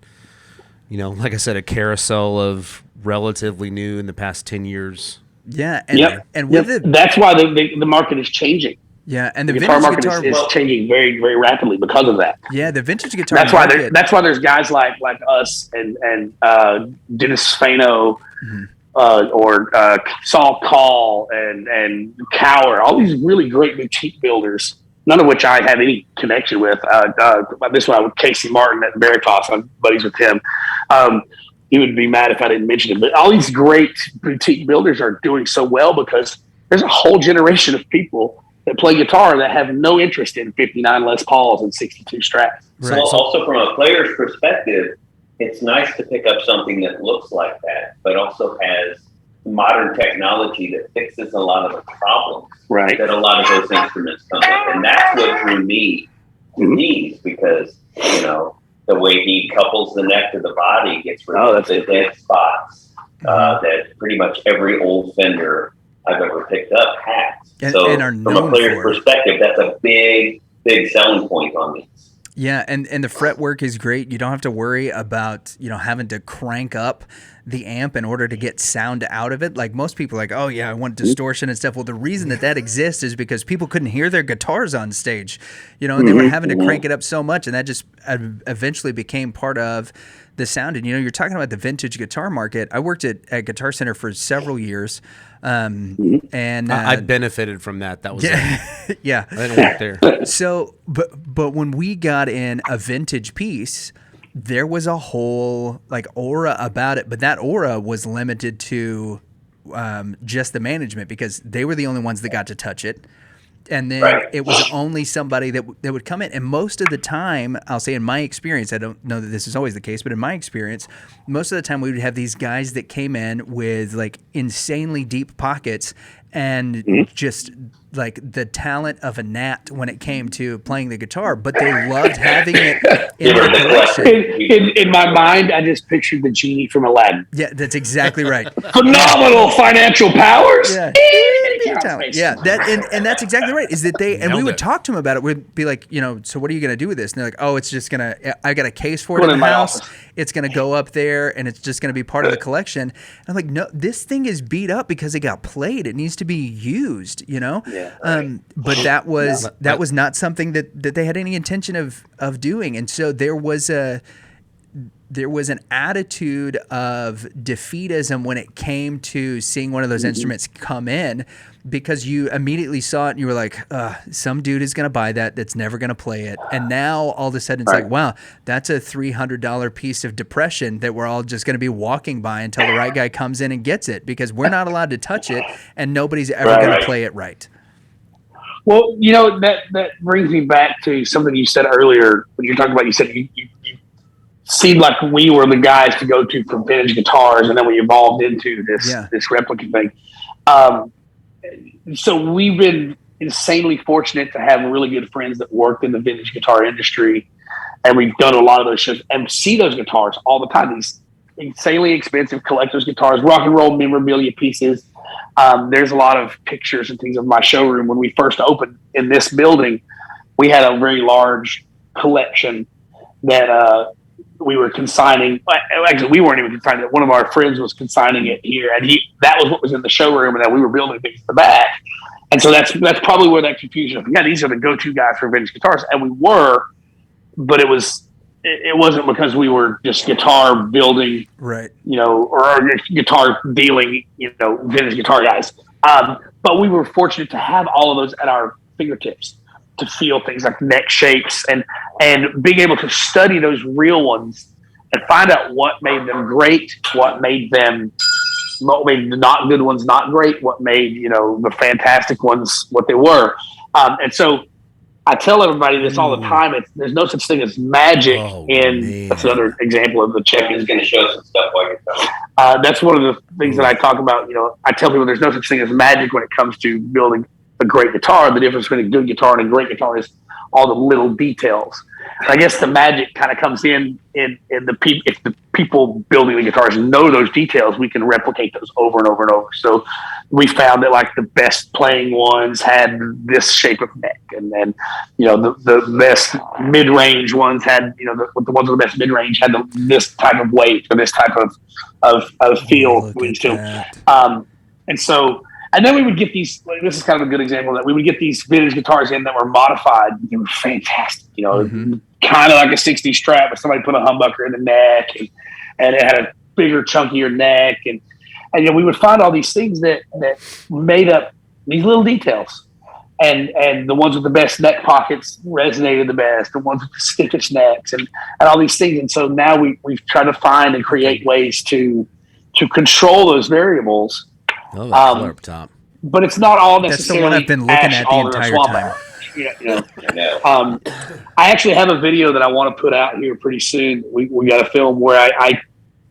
like I said, a carousel of relatively new in the past 10 years. Yeah, that's why the market is changing. Yeah, and the guitar vintage market is changing very, very rapidly because of that. Yeah, the vintage guitar. That's why there's guys like us and Dennis Fano, or Saul Call and Cower, all these really great boutique builders, none of which I have any connection with. This one with Casey Martin at Veritas, I'm buddies with him. He would be mad if I didn't mention him. But all these great boutique builders are doing so well because there's a whole generation of people that play guitar that have no interest in 59 Les Pauls and 62 Strats. Right. So also from a player's perspective, it's nice to pick up something that looks like that, but also has modern technology that fixes a lot of the problems that a lot of those instruments come with. And that's what drew me to these, because, the way he couples the neck to the body gets rid of the dead spots that pretty much every old Fender I've ever picked up has. So from a player's perspective, that's a big selling point on these. Yeah, and the fretwork is great. You don't have to worry about, having to crank up the amp in order to get sound out of it. Like most people are like, oh yeah, I want distortion and stuff. Well, the reason that exists is because people couldn't hear their guitars on stage, and they were having to crank it up so much, and that just eventually became part of the sound. And you're talking about the vintage guitar market. I worked at Guitar Center for several years. And I benefited from that. That was yeah. I didn't work there. So, but when we got in a vintage piece, there was a whole aura about it, but that aura was limited to just the management because they were the only ones that got to touch it. And then it was only somebody that would come in. And most of the time, I'll say in my experience, I don't know that this is always the case, but in my experience, most of the time we would have these guys that came in with insanely deep pockets and just the talent of a gnat when it came to playing the guitar, but they loved having it in their collection. In my mind, I just pictured the genie from Aladdin. Yeah, that's exactly right. Phenomenal financial powers. Yeah. Yeah, and that's exactly right. Is that we would talk to them about it. We'd be like, so what are you going to do with this? And they're like, oh, it's just I got a case for it in the house. It's going to go up there, and it's just going to be part of the collection. And I'm like, no, this thing is beat up because it got played. It needs to be used, Yeah. But that was not something that they had any intention of doing, and so there was an attitude of defeatism when it came to seeing one of those instruments come in, because you immediately saw it and you were like, some dude is going to buy that's never going to play it. And now all of a sudden it's like, wow, that's a $300 piece of depression that we're all just going to be walking by until the right guy comes in and gets it, because we're not allowed to touch it and nobody's ever going to play it right. Well, that brings me back to something you said earlier when you're talking about, you said you seemed like we were the guys to go to for vintage guitars, and then we evolved into this replica thing. So we've been insanely fortunate to have really good friends that worked in the vintage guitar industry, and we've done a lot of those shows and see those guitars all the time. These insanely expensive collector's guitars, rock and roll memorabilia pieces. There's a lot of pictures and things of my showroom. When we first opened in this building, we had a very large collection that we were consigning. Actually, we weren't even consigning it. One of our friends was consigning it here, and that was what was in the showroom, and then we were building things in the back. And so that's probably where that confusion. Yeah, these are the go-to guys for vintage guitars, and we were, but it wasn't because we were just guitar building, right? Or guitar dealing, vintage guitar guys. But we were fortunate to have all of those at our fingertips to feel things like neck shapes and being able to study those real ones and find out what made them great, what made the not good ones not great, what made the fantastic ones what they were. And so I tell everybody this all the time. There's no such thing as magic that's another example of the check is going to show some stuff while you're talking. That's one of the things that I talk about. I tell people there's no such thing as magic when it comes to building a great guitar. The difference between a good guitar and a great guitar is all the little details. And I guess the magic kind of comes in if the people building the guitars know those details, we can replicate those over and over and over. So we found that the best playing ones had this shape of neck, and then the best mid-range ones had the ones with the best mid-range had this type of weight or this type of feel. And then we would get these. This is kind of a good example that we would get these vintage guitars in that were modified. They were fantastic, kind of like a '60s Strat, but somebody put a humbucker in the neck, and it had a bigger, chunkier neck, and we would find all these things that made up these little details, and the ones with the best neck pockets resonated the best. The ones with the stiffest necks, and all these things. And so now we've tried to find and create ways to control those variables. Oh, the color up top. But it's not all necessarily. That's the one I've been looking at the entire time. I actually have a video that I want to put out here pretty soon. We got a film where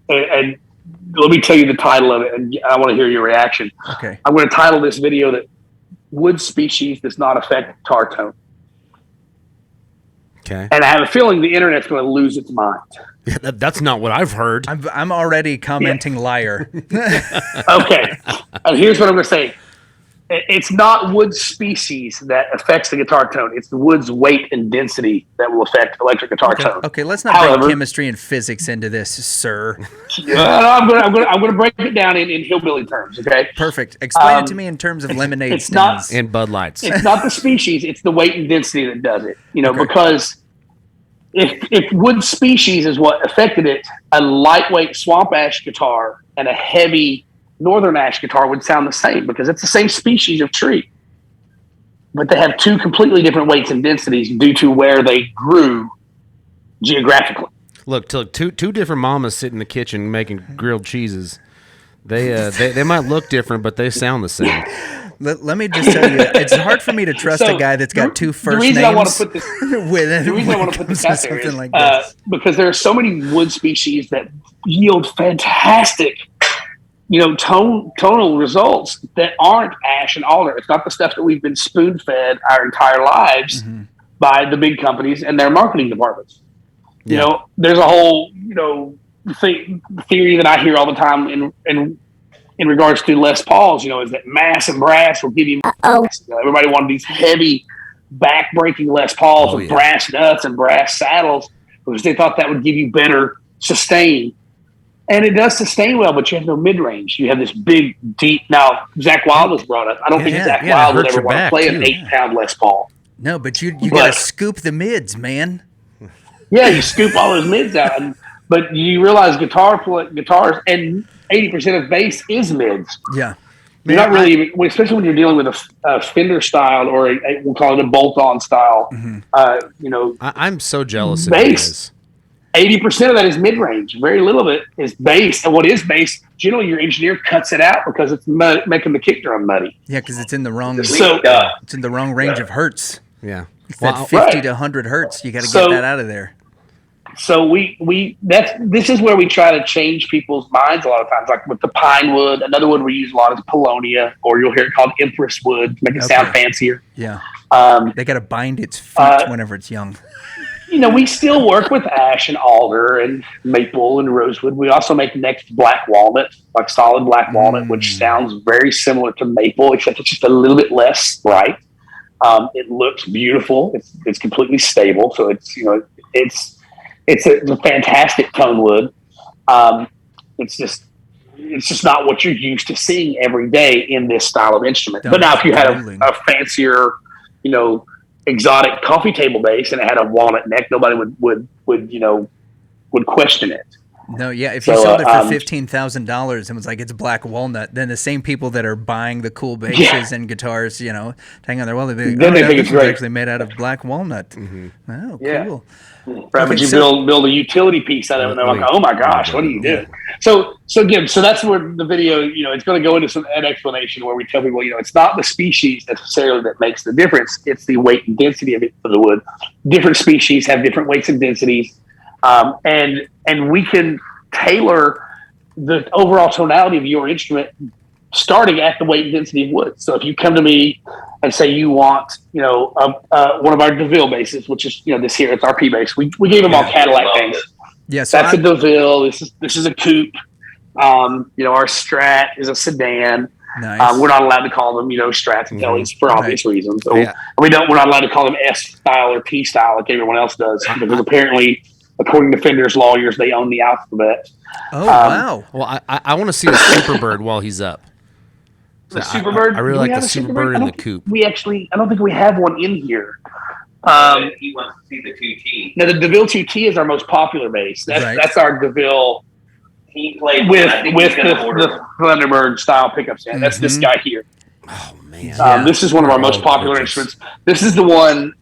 and let me tell you the title of it, and I want to hear your reaction. Okay. I'm going to title this video that "Wood Species Does Not Affect Guitar Tone." And I have a feeling the internet's going to lose its mind. Yeah, that's not what I've heard. I'm already commenting liar. Okay. Here's what I'm going to say. It's not wood species that affects the guitar tone. It's the wood's weight and density that will affect electric guitar tone. Okay, let's not bring chemistry and physics into this, sir. I'm going to break it down in hillbilly terms, okay? Perfect. Explain it to me in terms of lemonade stands. And Bud Lights. It's not the species, it's the weight and density that does it. Because if wood species is what affected it, a lightweight swamp ash guitar and a heavy northern ash guitar would sound the same because it's the same species of tree. But they have two completely different weights and densities due to where they grew geographically. Look, two different mamas sit in the kitchen making grilled cheeses. They might look different, but they sound the same. Let me just tell you, it's hard for me to trust a guy that's got two first names. The reason I want to put this out there is like this. Because there are so many wood species that yield fantastic, tonal results that aren't ash and alder. It's not the stuff that we've been spoon-fed our entire lives by the big companies and their marketing departments. Yeah. There's a whole, theory that I hear all the time in regards to Les Pauls, is that mass and brass will give you. Everybody wanted these heavy, back-breaking Les Pauls with brass nuts and brass saddles because they thought that would give you better sustain. And it does sustain well, but you have no mid-range. You have this big, deep. Now, Zakk Wylde was brought up. I don't think Zakk Wylde would ever want to play an 8-pound Les Paul. No, but you got to scoop the mids, man. Yeah, you scoop all those mids out. But you realize guitars and 80% of bass is mids. Yeah. You're not really, especially when you're dealing with a Fender style or we'll call it a bolt-on style. I'm so jealous of bass. 80% of that is mid-range. Very little of it is bass. And what is bass, generally your engineer cuts it out because it's making the kick drum muddy. Yeah, because it's in the wrong range of hertz. Yeah. It's that 50 to 100 hertz. You got to get that out of there. So this is where we try to change people's minds a lot of times, like with the pine wood. Another wood we use a lot is Polonia, or you'll hear it called Empress wood to make it sound fancier. Yeah. They got to bind its feet whenever it's young. We still work with ash and alder and maple and rosewood. We also make next black walnut, like solid black walnut, which sounds very similar to maple, except it's just a little bit less bright. It looks beautiful. It's completely stable. So it's a fantastic tone wood. It's just not what you're used to seeing every day in this style of instrument. But now if you had a fancier, exotic coffee table bass and it had a walnut neck, nobody would question it. No, yeah. If you sold it for $15,000 and was like, it's black walnut, then the same people that are buying the cool basses and guitars, hang on there, well, they think it's actually made out of black walnut. Mm-hmm. Oh, cool. Right, but you build a utility piece out of it, and they're like, oh my gosh, what are you doing? So that's where the video, it's going to go into an explanation where we tell people, it's not the species necessarily that makes the difference. It's the weight and density of the wood. Different species have different weights and densities. And we can tailor the overall tonality of your instrument starting at the weight and density of wood. So if you come to me and say you want, one of our DeVille basses, which is, this here, it's our P bass. We gave them all Cadillac things. Yeah, so that's a DeVille. This is a coupe. Our Strat is a sedan. Nice. We're not allowed to call them, Strats and Kellys for obvious reasons. So we're not allowed to call them S style or P style like everyone else does because apparently, according to Fender's lawyers, they own the alphabet. Oh, wow. Well, I want to see a Superbird while he's up. The Superbird? I really like the Superbird in the coupe. I don't think we have one in here. He wants to see the 2T. Now, the DeVille 2T is our most popular bass. That's our DeVille he played with the Thunderbird style pickup stand. That's this guy here. Oh, man. This is one of our most popular instruments. This is the one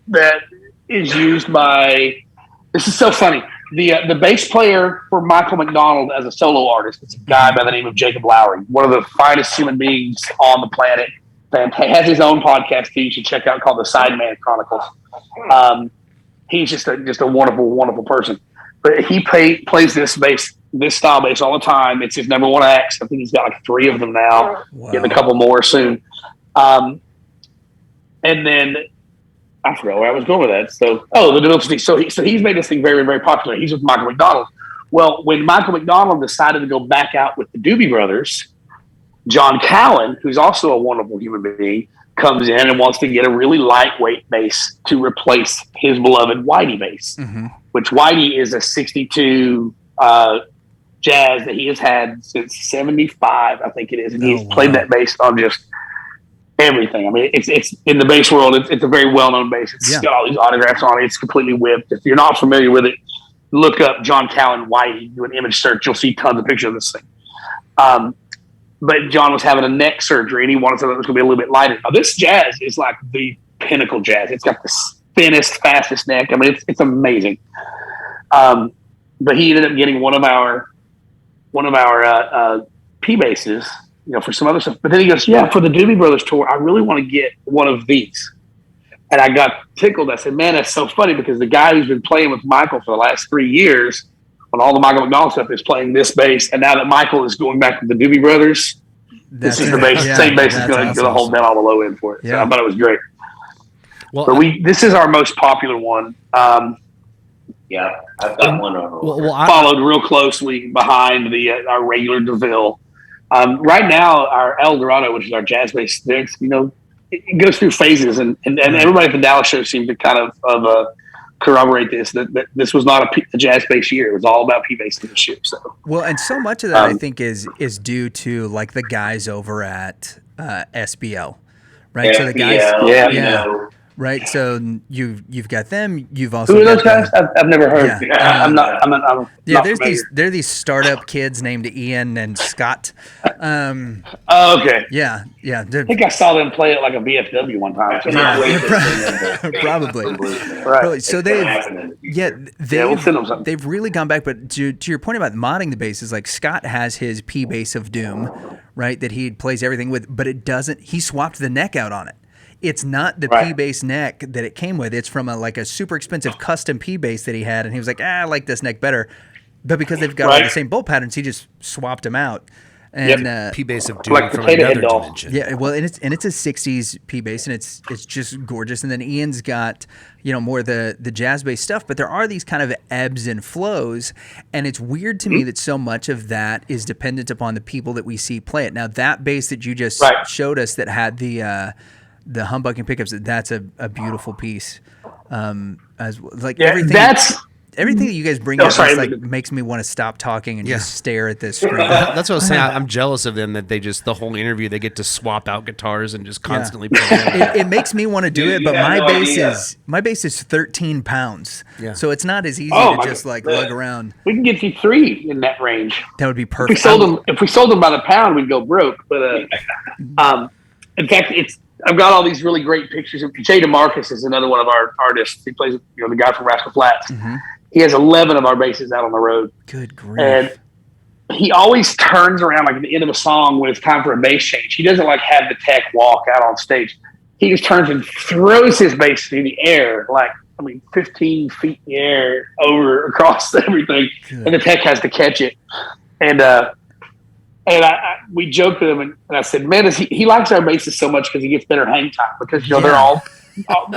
that is used by... This is so funny. The bass player for Michael McDonald as a solo artist is a guy by the name of Jacob Lowry, one of the finest human beings on the planet. Has his own podcast too. You should check out called the Sideman Chronicles. He's just a wonderful, wonderful person. But he plays this style bass all the time. It's his number one axe. I think he's got like 3 of them now. Wow. Getting a couple more soon. And then I forgot where I was going with that. So, the Dimension D. So he's made this thing very, very popular. He's with Michael McDonald. Well, when Michael McDonald decided to go back out with the Doobie Brothers, John Callan, who's also a wonderful human being, comes in and wants to get a really lightweight bass to replace his beloved Whitey bass, which Whitey is a 62 jazz that he has had since 75, I think it is. And he's played that bass on just everything. I mean, it's in the bass world, it's a very well-known bass. It's got all these autographs on it. It's completely whipped. If you're not familiar with it, look up John Callan Whitey, do an image search. You'll see tons of pictures of this thing. But John was having a neck surgery, and he wanted something that was going to be a little bit lighter. Now, this jazz is like the pinnacle jazz. It's got the thinnest, fastest neck. I mean, it's amazing. But he ended up getting one of our P basses, for some other stuff. But then he goes, for the Doobie Brothers tour, I really want to get one of these. And I got tickled. I said, man, that's so funny, because the guy who's been playing with Michael for the last 3 years on all the Michael McDonald stuff is playing this bass. And now that Michael is going back to the Doobie Brothers, this is the bass, same bass is going to hold down all the low end for it. So I thought it was great. Well, but this is our most popular one. I've got one on. Followed real closely behind our regular DeVille. Right now, our El Dorado, which is our jazz bass, it goes through phases, and everybody at the Dallas show seemed to kind of corroborate this, that this was not a jazz bass year. It was all about P bass this year. So and so much of that I think is due to like the guys over at SBL, right? So the guys, right. So you've got them. You've also who are those guys? I've never heard. I'm not they're these startup kids named Ian and Scott. Okay. Yeah. I think I saw them play at like a VFW one time. Probably. Right. So they've really gone back. But to your point about modding the basses, like Scott has his P bass of Doom, right? That he plays everything with, but it doesn't. He swapped the neck out on it. It's not the P bass neck that it came with. It's from a super expensive custom P bass that he had, and he was like, I like this neck better. But because they've got all the same bolt patterns, he just swapped them out. And P bass of Doom from another dimension. Yeah, well, and it's a '60s P bass, and it's just gorgeous. And then Ian's got more the jazz bass stuff, but there are these kind of ebbs and flows, and it's weird to me that so much of that is dependent upon the people that we see play it. Now that bass that you just showed us that had the humbucking pickups, that's a beautiful piece. Everything that you guys bring up makes me want to stop talking and just stare at this screen. That's what I was saying. I'm jealous of them that the whole interview they get to swap out guitars and just constantly play them. It makes me want to do it, but my bass is 13 pounds. Yeah. So it's not as easy to just lug around. We can get you 3 in that range. That would be perfect. If we sold them by the pound, we'd go broke. But in fact, I've got all these really great pictures. Jay Demarcus is another one of our artists. He plays, the guy from Rascal Flatts. Mm-hmm. He has 11 of our basses out on the road. Good grief. And he always turns around at the end of a song when it's time for a bass change. He doesn't have the tech walk out on stage. He just turns and throws his bass through the air, 15 feet in the air across everything. Good. And the tech has to catch it. And we joked with him, and I said, man, he likes our basses so much because he gets better hang time, because they're all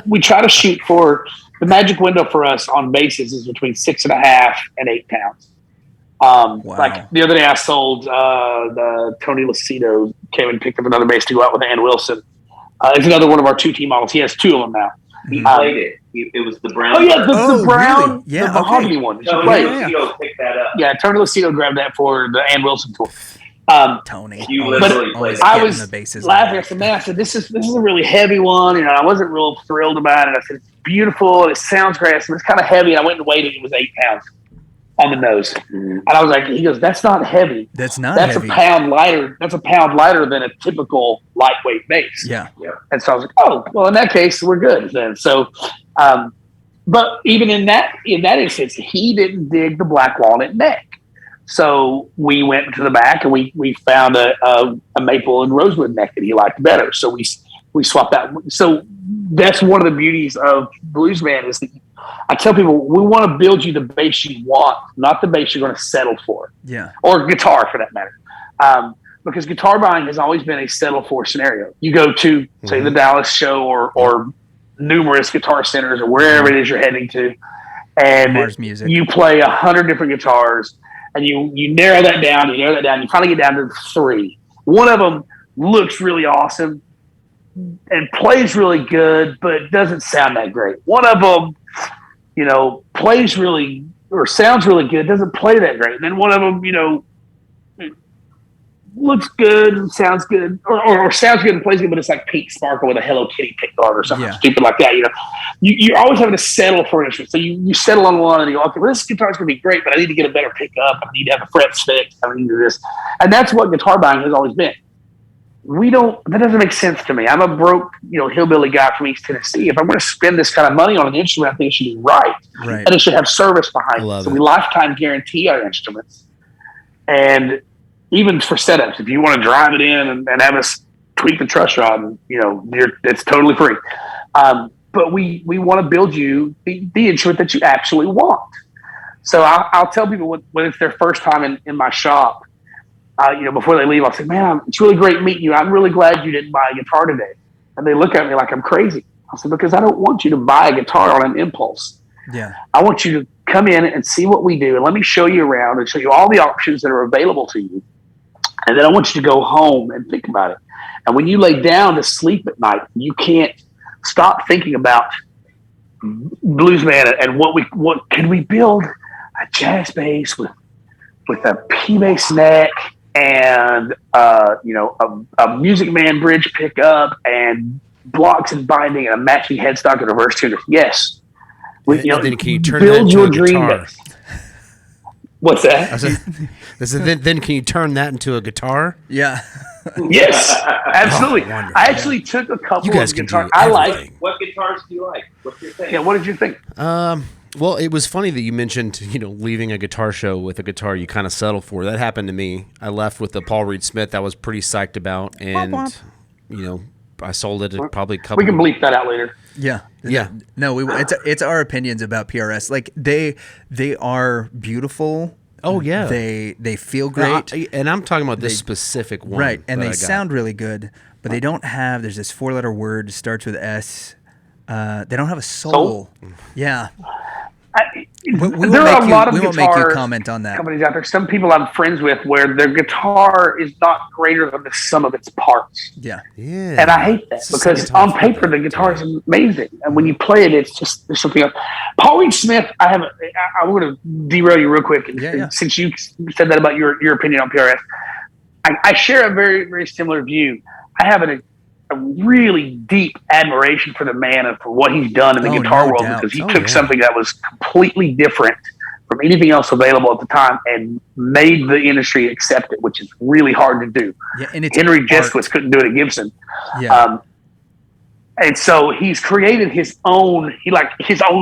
we try to shoot for the magic window for us on basses is between 6.5 and 8 pounds. Like the other day I sold the Tony Lucido came and picked up another bass to go out with Ann Wilson. It's another one of our 2T models. He has 2 of them now. He played it. It was the brown. Oh yeah, the brown, really? the mahogany one. Tony Lucido picked that up. Yeah, Tony Lucido grabbed that for the Ann Wilson tour. Tony, you literally played. I was laughing. I said, "This is a really heavy one." I wasn't real thrilled about it. I said, "It's beautiful and it sounds great." I said, "It's kind of heavy." And I went and weighed it. It was 8 pounds on the nose. Mm-hmm. And I was like, "He goes, that's not heavy. That's heavy. A pound lighter. That's a pound lighter than a typical lightweight bass." Yeah. And so I was like, "Oh, well, in that case, we're good then." So, but even in that instance, he didn't dig the black walnut neck. So we went to the back and we found a maple and rosewood neck that he liked better. So we swapped that. So that's one of the beauties of Bluesman is that I tell people, we want to build you the bass you want, not the bass you're going to settle for. Yeah. Or guitar for that matter. Because guitar buying has always been a settle for scenario. You go to say the Dallas show or numerous guitar centers or wherever it is you're heading to, and Mars Music. You play 100 different guitars, and you narrow that down. You finally get down to 3. One of them looks really awesome and plays really good, but doesn't sound that great. One of them, plays really or sounds really good, doesn't play that great. And then one of them, looks good and sounds good, or sounds good and plays good, but it's like Pink Sparkle with a Hello Kitty pickguard or something stupid like that. You're always having to settle for an instrument. So you settle on one and you go, okay, well, this guitar's going to be great, but I need to get a better pickup. I need to have the frets fixed. I need to do this. And that's what guitar buying has always been. That doesn't make sense to me. I'm a broke, hillbilly guy from East Tennessee. If I'm going to spend this kind of money on an instrument, I think it should be right. And it should have service behind it. So we lifetime guarantee our instruments. And even for setups, if you want to drive it in and have us tweak the truss rod, it's totally free. But we want to build you the instrument that you actually want. So I'll tell people when it's their first time in my shop, before they leave, I'll say, man, it's really great meeting you. I'm really glad you didn't buy a guitar today. And they look at me like I'm crazy. I said, because I don't want you to buy a guitar on an impulse. Yeah. I want you to come in and see what we do, and let me show you around and show you all the options that are available to you. And then I want you to go home and think about it. And when you lay down to sleep at night, you can't stop thinking about Bluesman and what can we build a jazz bass with a P bass neck and a Music Man bridge pickup and blocks and binding and a matching headstock and reverse tuner. Yes. Then can you turn build that into your a dream guitar? bass. What's that? Then can you turn that into a guitar? Yeah. Yes, absolutely. Oh, I actually took a couple You guys of can guitars. do I everything. like. What guitars do you like? What's your thing? Yeah, what did you think? Well, it was funny that you mentioned, leaving a guitar show with a guitar you kind of settle for. That happened to me. I left with the Paul Reed Smith I was pretty psyched about, and I sold it at probably a couple. We can bleep that out later. Yeah. Yeah. No, it's our opinions about PRS. Like they are beautiful. Oh yeah. They feel great. And I'm talking about this specific one. Right. And they sound really good, but they don't have, there's this 4-letter word, starts with S. They don't have a soul. Yeah. There are a lot of we won't make you comment on that. Companies out there. Some people I'm friends with where their guitar is not greater than the sum of its parts. Yeah. Yeah. And I hate that because on paper the guitar is amazing, and when you play it, it's just there's something else. Paul Reed Smith, I'm going to derail you real quick. Yeah. Since you said that about your opinion on PRS, I share a very, very similar view. I have a really deep admiration for the man and for what he's done in the guitar world, because he took something that was completely different from anything else available at the time and made the industry accept it, which is really hard to do. Yeah, and it's Henry Jesquith couldn't do it at Gibson. Yeah. And so he's created his own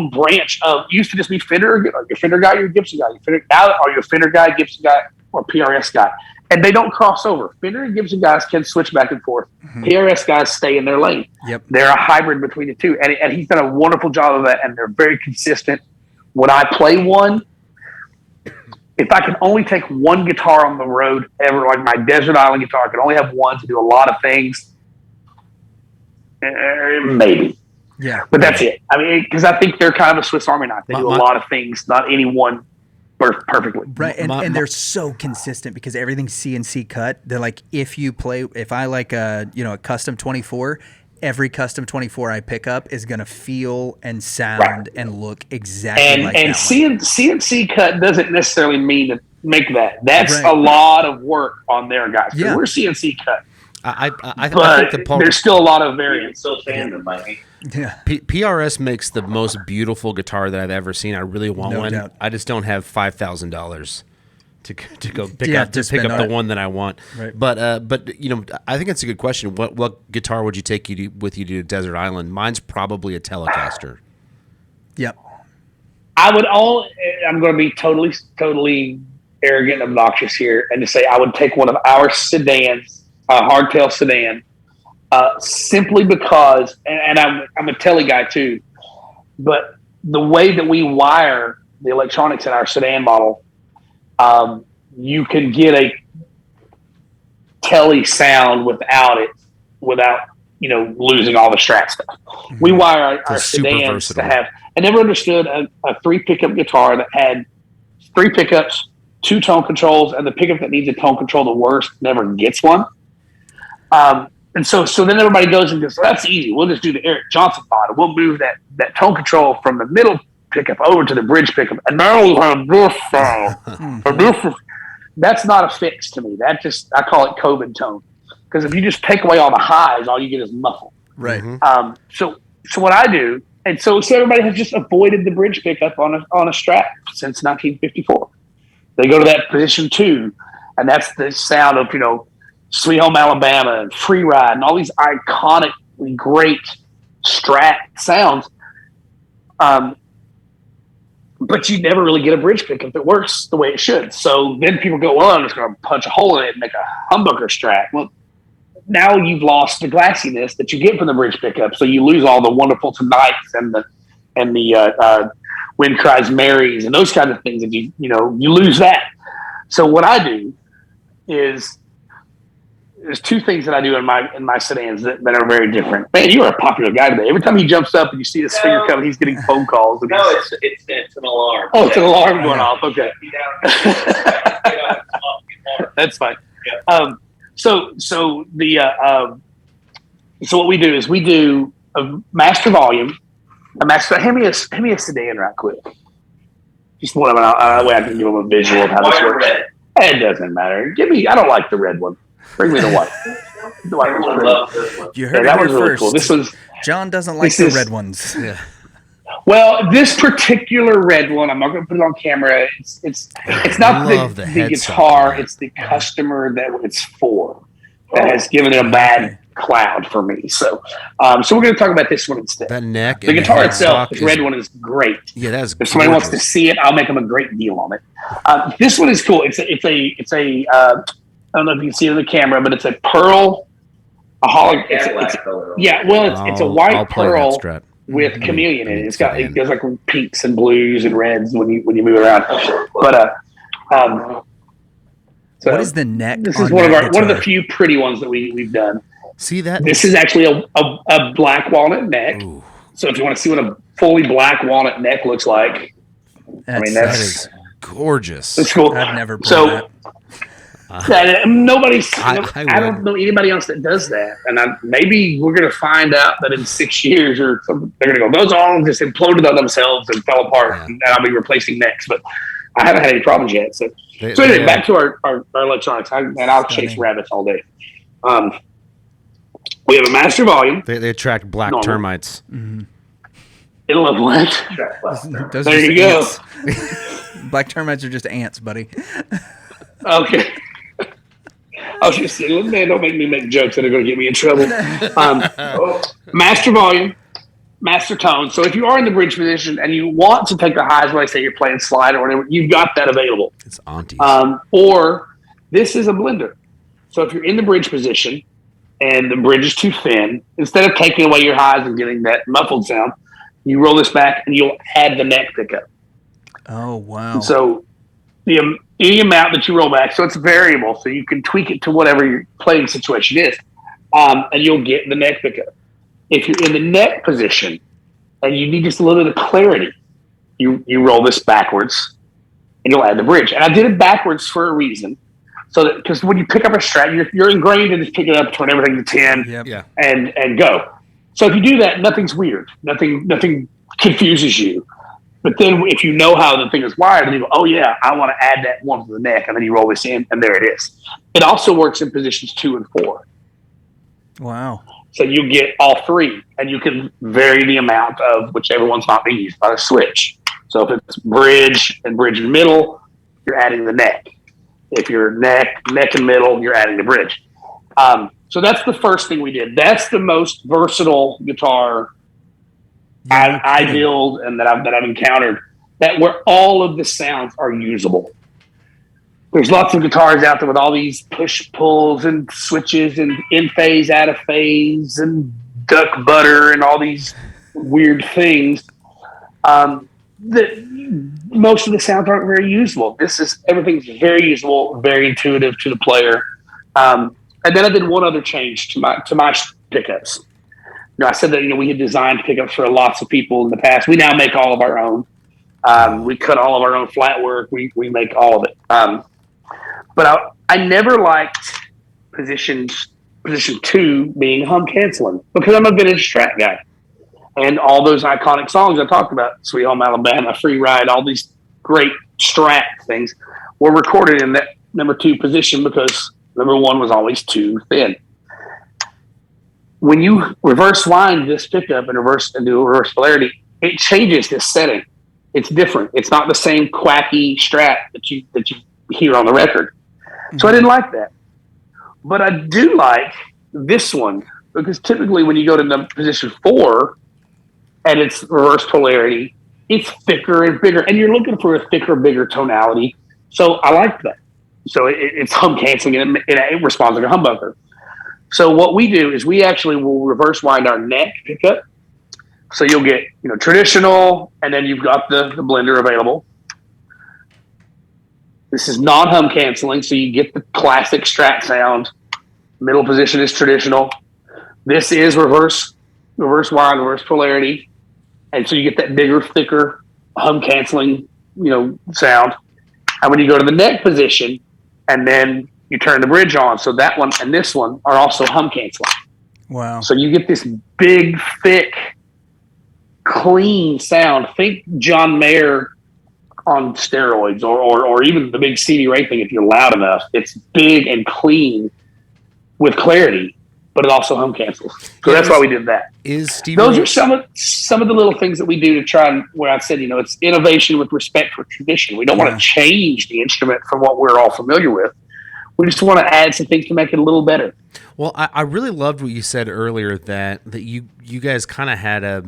branch of, used to just be Fender, are you a Fender guy, you're a Gibson guy. Now are you a Fender guy, Gibson guy, or PRS guy? And they don't cross over. Fender and Gibson guys can switch back and forth. Mm-hmm. PRS guys stay in their lane. Yep. They're a hybrid between the two. And he's done a wonderful job of that, and they're very consistent. When I play one, if I can only take one guitar on the road ever, like my Desert Island guitar, I can only have one to do a lot of things. Maybe. Yeah. But that's it. I mean, because I think they're kind of a Swiss Army knife. They do a lot of things, not any one perfectly. Right. And they're so consistent because everything's CNC cut. They're like, if I like a custom 24, every custom 24 I pick up is going to feel and sound and look exactly like that. And CNC cut doesn't necessarily mean to make that. That's a lot of work on their guys. Yeah. We're CNC cut. I think there's still a lot of variance. Still standing by me. Yeah. PRS makes the most beautiful guitar that I've ever seen. I really want one. Doubt. I just don't have $5,000 to go pick up the one that I want. Right. But I think it's a good question. What guitar would you take with you to Desert Island? Mine's probably a Telecaster. Yep. I'm going to be totally arrogant and obnoxious here and to say I would take one of our sedans, a hardtail sedan, simply because, and I'm a Tele guy too, but the way that we wire the electronics in our sedan model, you can get a Tele sound without losing all the Strat stuff. We wire our sedans to have. I never understood a 3 pickup guitar that had 3 pickups, 2 tone controls, and the pickup that needs a tone control the worst never gets one. And so then everybody goes and goes, that's easy. We'll just do the Eric Johnson model. We'll move that tone control from the middle pickup over to the bridge pickup. And now we have this sound. That's not a fix to me. I call it COVID tone. Because if you just take away all the highs, all you get is muffled. Right. So what I do, and so everybody has just avoided the bridge pickup on a Strat since 1954. They go to that position 2, and that's the sound of, Sweet Home Alabama and Free Ride and all these iconically great Strat sounds. But you never really get a bridge pickup that works the way it should. So then people go, well, I'm just going to punch a hole in it and make a humbucker Strat. Well, now you've lost the glassiness that you get from the bridge pickup. So you lose all the Wonderful Tonights and the Wind Cries Marys and those kinds of things. And you lose that. So what I do is there's 2 things that I do in my sedans that are very different. Man, you are a popular guy today. Every time he jumps up and you see his finger coming, he's getting phone calls. No, it's an alarm. Oh, it's an alarm going off. Okay. That's fine. Yeah. So what we do is we do a master volume, hand me a sedan right quick. Just one of them. That way I can give them a visual of how this works. It doesn't matter. I don't like the red one. Bring me the white. The white one's pretty. You heard it here really first. Cool. John doesn't like the red ones. Yeah. Well, this particular red one, I'm not going to put it on camera. It's not the guitar. It's the customer that it's for that has given it a bad cloud for me. So we're going to talk about this one instead. That neck. The guitar itself, the red one is great. Yeah, that's. If somebody wants to see it, I'll make them a great deal on it. This one is cool. It's a I don't know if you can see it on the camera, but it's a pearl, it's a white pearl with chameleon in it. It goes like pinks and blues and reds when you move it around. But so what is the neck? This is one of the few pretty ones that we've done. See that? This is actually a black walnut neck. Ooh. So if you want to see what a fully black walnut neck looks like, that is gorgeous. It's cool. I've never played that. I don't know anybody else that does that, and maybe we're going to find out that in 6 years or something, they're going to go, those all just imploded on themselves and fell apart, and I'll be replacing necks. But I haven't had any problems yet. So anyway, back to our electronics, and I'll chase rabbits all day. We have a master volume. They attract black termites. Mm-hmm. It'll have what? There you go. Black termites are just ants, buddy. Okay. I was just saying, man, don't make me make jokes that are going to get me in trouble. Master volume, master tone. So if you are in the bridge position and you want to take the highs, when I say you're playing slide or whatever, you've got that available. It's aunties. Or this is a blender. So if you're in the bridge position and the bridge is too thin, instead of taking away your highs and getting that muffled sound, you roll this back and you'll add the neck pickup. Oh, wow. So any amount that you roll back, so it's variable, so you can tweak it to whatever your playing situation is, and you'll get the neck pickup. If you're in the neck position and you need just a little bit of clarity, you roll this backwards and you'll add the bridge. And I did it backwards for a reason, so that because when you pick up a Strat, you're ingrained in just picking it up, turn everything to 10, and go. So if you do that, nothing's weird, nothing confuses you. But then if you know how the thing is wired, and you go, oh yeah, I want to add that one to the neck, and then you roll this in, and there it is. It also works in positions 2 and 4. Wow. So you get all 3, and you can vary the amount of whichever one's not being used by the switch. So if it's bridge and middle, you're adding the neck. If you're neck and middle, you're adding the bridge. So that's the first thing we did. That's the most versatile guitar I build and that I've encountered, that where all of the sounds are usable. There's lots of guitars out there with all these push pulls and switches and in phase, out of phase, and duck butter and all these weird things. That most of the sounds aren't very usable. Everything's very usable, very intuitive to the player. And then I did one other change to my pickups. I said that, we had designed pickups for lots of people in the past. We now make all of our own. We cut all of our own flat work. We make all of it. But I never liked position 2 being hum canceling, because I'm a vintage Strat guy. And all those iconic songs I talked about, Sweet Home Alabama, Free Ride, all these great Strat things were recorded in that number 2 position because number 1 was always too thin. When you reverse wind this pickup and do reverse polarity, it changes this setting. It's different. It's not the same quacky Strat that you hear on the record. So I didn't like that. But I do like this one, because typically when you go to position 4 and it's reverse polarity, it's thicker and bigger, and you're looking for a thicker, bigger tonality. So I like that. So it's hum canceling, and it responds like a humbucker. So what we do is we actually will reverse wind our neck pickup. So you'll get, traditional, and then you've got the blender available. This is non-hum canceling, so you get the classic Strat sound. Middle position is traditional. This is reverse wind, reverse polarity. And so you get that bigger, thicker, hum canceling, sound. And when you go to the neck position, and then you turn the bridge on, so that one and this one are also hum canceling. Wow. So you get this big, thick, clean sound. Think John Mayer on steroids, or even the big CD Ray thing if you're loud enough. It's big and clean with clarity, but it also hum cancels. So that's why we did that. Those are some of the little things that we do to try and, where I said, it's innovation with respect for tradition. We don't want to change the instrument from what we're all familiar with. We just want to add some things to make it a little better. Well, I really loved what you said earlier, that you guys kind of had a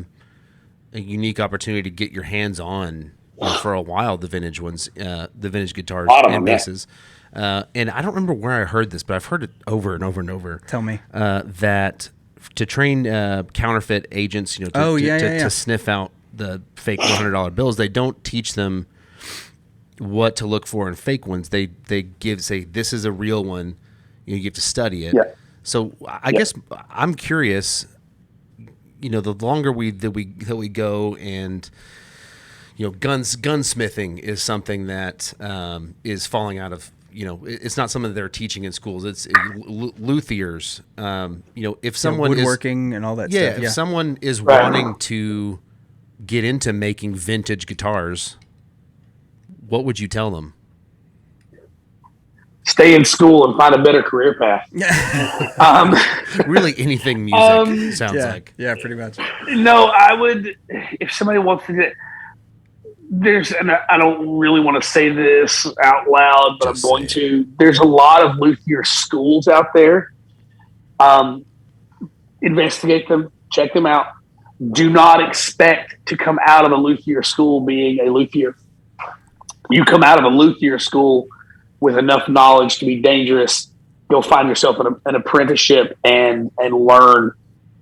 unique opportunity to get your hands on for a while the vintage ones, the vintage guitars and basses. And I don't remember where I heard this, but I've heard it over and over and over. Tell me. That to train counterfeit agents, to sniff out the fake $100 bills, they don't teach them what to look for in fake ones. They say this is a real one. You have to study it. Yeah. So I guess I'm curious. The longer that we go, and gunsmithing is something that is falling out of. It's not something that they're teaching in schools. It's luthiers. If someone woodworking and all that stuff. If someone is wanting to get into making vintage guitars, what would you tell them? Stay in school and find a better career path. Really, anything music sounds like. Yeah, pretty much. No, I would. If somebody wants to get. And I don't really want to say this out loud, but I'm going to. There's a lot of luthier schools out there. Investigate them, check them out. Do not expect to come out of a luthier school being a luthier. You come out of a luthier school with enough knowledge to be dangerous. Go find yourself an apprenticeship and learn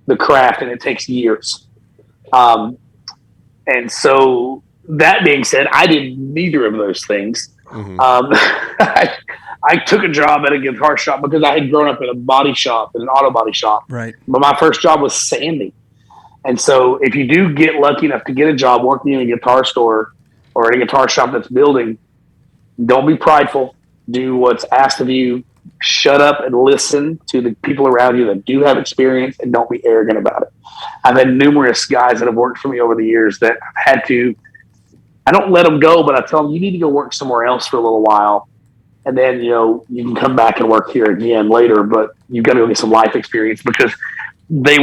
the craft, and it takes years. And so. That being said, I did neither of those things. Mm-hmm. I took a job at a guitar shop because I had grown up in a body shop, in an auto body shop. Right. But my first job was sanding. And so if you do get lucky enough to get a job working in a guitar store or in a guitar shop that's building, don't be prideful. Do what's asked of you. Shut up and listen to the people around you that do have experience, and don't be arrogant about it. I've had numerous guys that have worked for me over the years that I've had to, I don't let them go, but I tell them, you need to go work somewhere else for a little while. And then, you can come back and work here again later, but you've got to go get some life experience, because they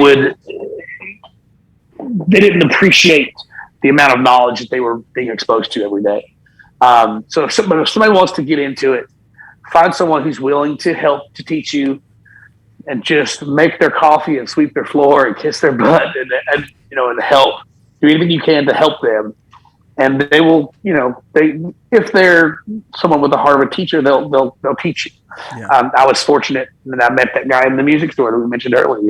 didn't appreciate the amount of knowledge that they were being exposed to every day. So if somebody wants to get into it, find someone who's willing to help to teach you, and just make their coffee and sweep their floor and kiss their butt and help. Do anything you can to help them. And they will, if they're someone with the heart of a teacher, they'll teach you. Yeah. I was fortunate that I met that guy in the music store that we mentioned earlier.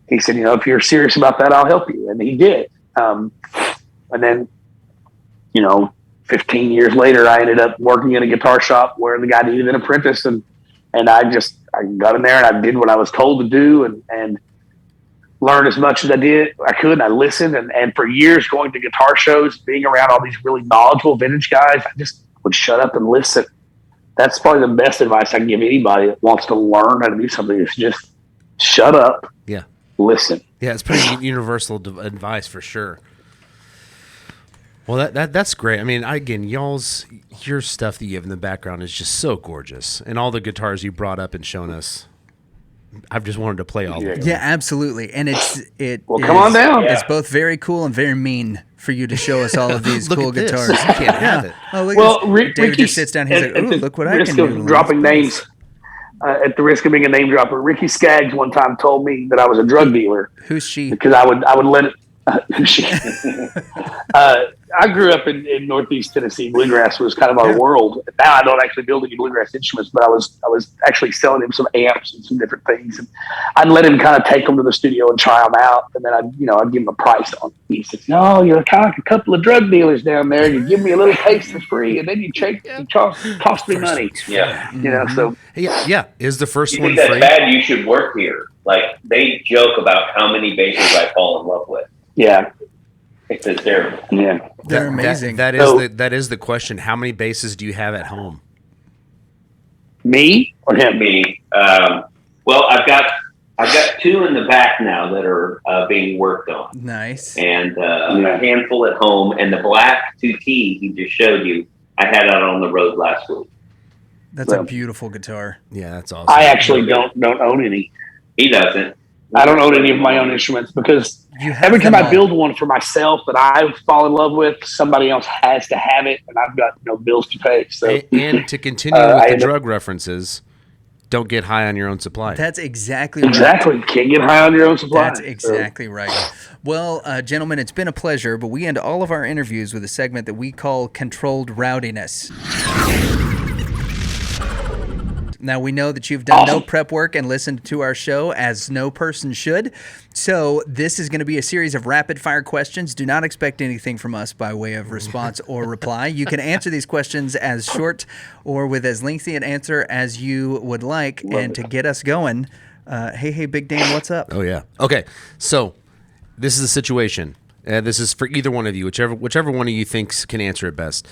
He said, if you're serious about that, I'll help you, and he did. And then, 15 years later, I ended up working in a guitar shop where the guy needed an apprentice, and I got in there and I did what I was told to do, and learn as much as I could. I listened, and for years going to guitar shows, being around all these really knowledgeable vintage guys, I just would shut up and listen. That's probably the best advice I can give anybody that wants to learn how to do something, is just shut up. Yeah. Listen. Yeah, it's pretty universal advice for sure. Well, that's great. I mean, again, your stuff that you have in the background is just so gorgeous, and all the guitars you brought up and shown us, I've just wanted to play all of them. Yeah, absolutely. And come on down. It's both very cool and very mean for you to show us all of these cool guitars. You can't have it. Oh, look David just sits down. He's like, "Ooh, look what I can do." Dropping names. At the risk of being a name dropper, Ricky Skaggs one time told me that I was a drug dealer. Who's she? Because I would let it. Who's she? I grew up in Northeast Tennessee. Bluegrass was kind of our world. Now I don't actually build any bluegrass instruments, but I was actually selling him some amps and some different things. And I'd let him kind of take them to the studio and try them out, and then I'd give him a price on it. He said, "No, you're kind of like a couple of drug dealers down there. You give me a little taste for free, and then you cost me money." Yeah. So yeah. Is the first you one think free? that's bad? You should work here. Like, they joke about how many basses I fall in love with. yeah. It's terrible. Yeah. They're amazing. That is the question. How many basses do you have at home? Me or him? Me. Well, I've got two in the back now that are being worked on. Nice. And a handful at home. And the black 2T he just showed you, I had out on the road last week. That's a beautiful guitar. Yeah, that's awesome. I actually don't own any. He doesn't. I don't own any of my own instruments because every time I build one for myself that I fall in love with, somebody else has to have it, and I've got no bills to pay. So, and to continue with the drug references, don't get high on your own supply. That's exactly right. Exactly. Can't get high on your own supply. That's exactly right. Well, gentlemen, it's been a pleasure, but we end all of our interviews with a segment that we call Controlled Rowdiness. Now, we know that you've done no prep work and listened to our show, as no person should. So this is going to be a series of rapid-fire questions. Do not expect anything from us by way of response or reply. You can answer these questions as short or with as lengthy an answer as you would like. And to get us going, hey, Big Dan, what's up? Oh, yeah. Okay, so this is a situation. This is for either one of you, whichever one of you thinks can answer it best.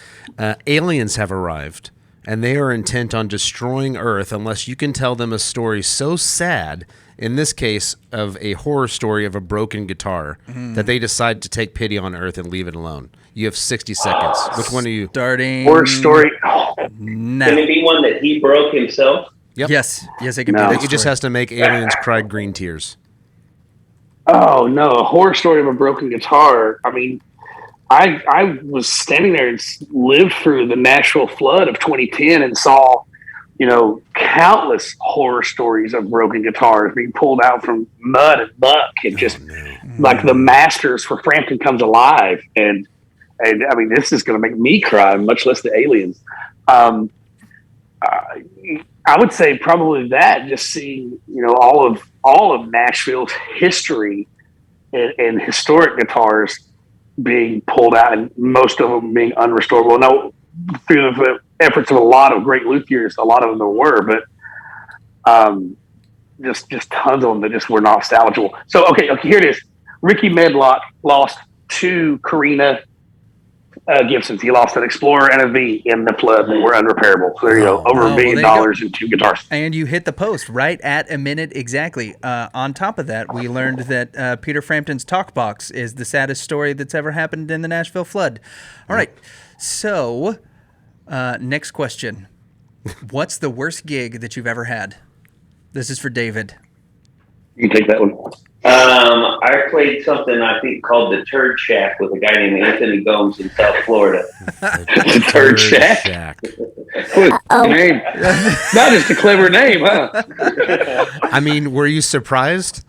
Aliens have arrived, and they are intent on destroying Earth unless you can tell them a story so sad, in this case of a horror story of a broken guitar, that they decide to take pity on Earth and leave it alone. You have 60 seconds. Which one are you? Starting. Horror story. Now. Can it be one that he broke himself? Yep. Yes, it can be. It just has to make aliens cry green tears. Oh, no. A horror story of a broken guitar. I mean, I was standing there and lived through the Nashville flood of 2010 and saw, countless horror stories of broken guitars being pulled out from mud and muck and just like the Masters for Frampton Comes Alive. And I mean, this is going to make me cry, much less the aliens. I would say probably that, just seeing, all of Nashville's history and historic guitars being pulled out, and most of them being unrestorable. Now, through the efforts of a lot of great luthiers, a lot of them there were, but just tons of them that just were not salvageable. So, okay, here it is. Ricky Medlock lost two Carina Gibsons. He lost an Explorer and a V in the flood that were unrepairable. So there you go, over $1 million in two guitars. And you hit the post right at a minute exactly. On top of that, we learned that Peter Frampton's talk box is the saddest story that's ever happened in the Nashville flood. All right, so next question. What's the worst gig that you've ever had? This is for David. You can take that one. I played something I think called the Turd Shack with a guy named Anthony Gomes in South Florida. The Turd Shack. Name. Not just a clever name, huh? I mean, were you surprised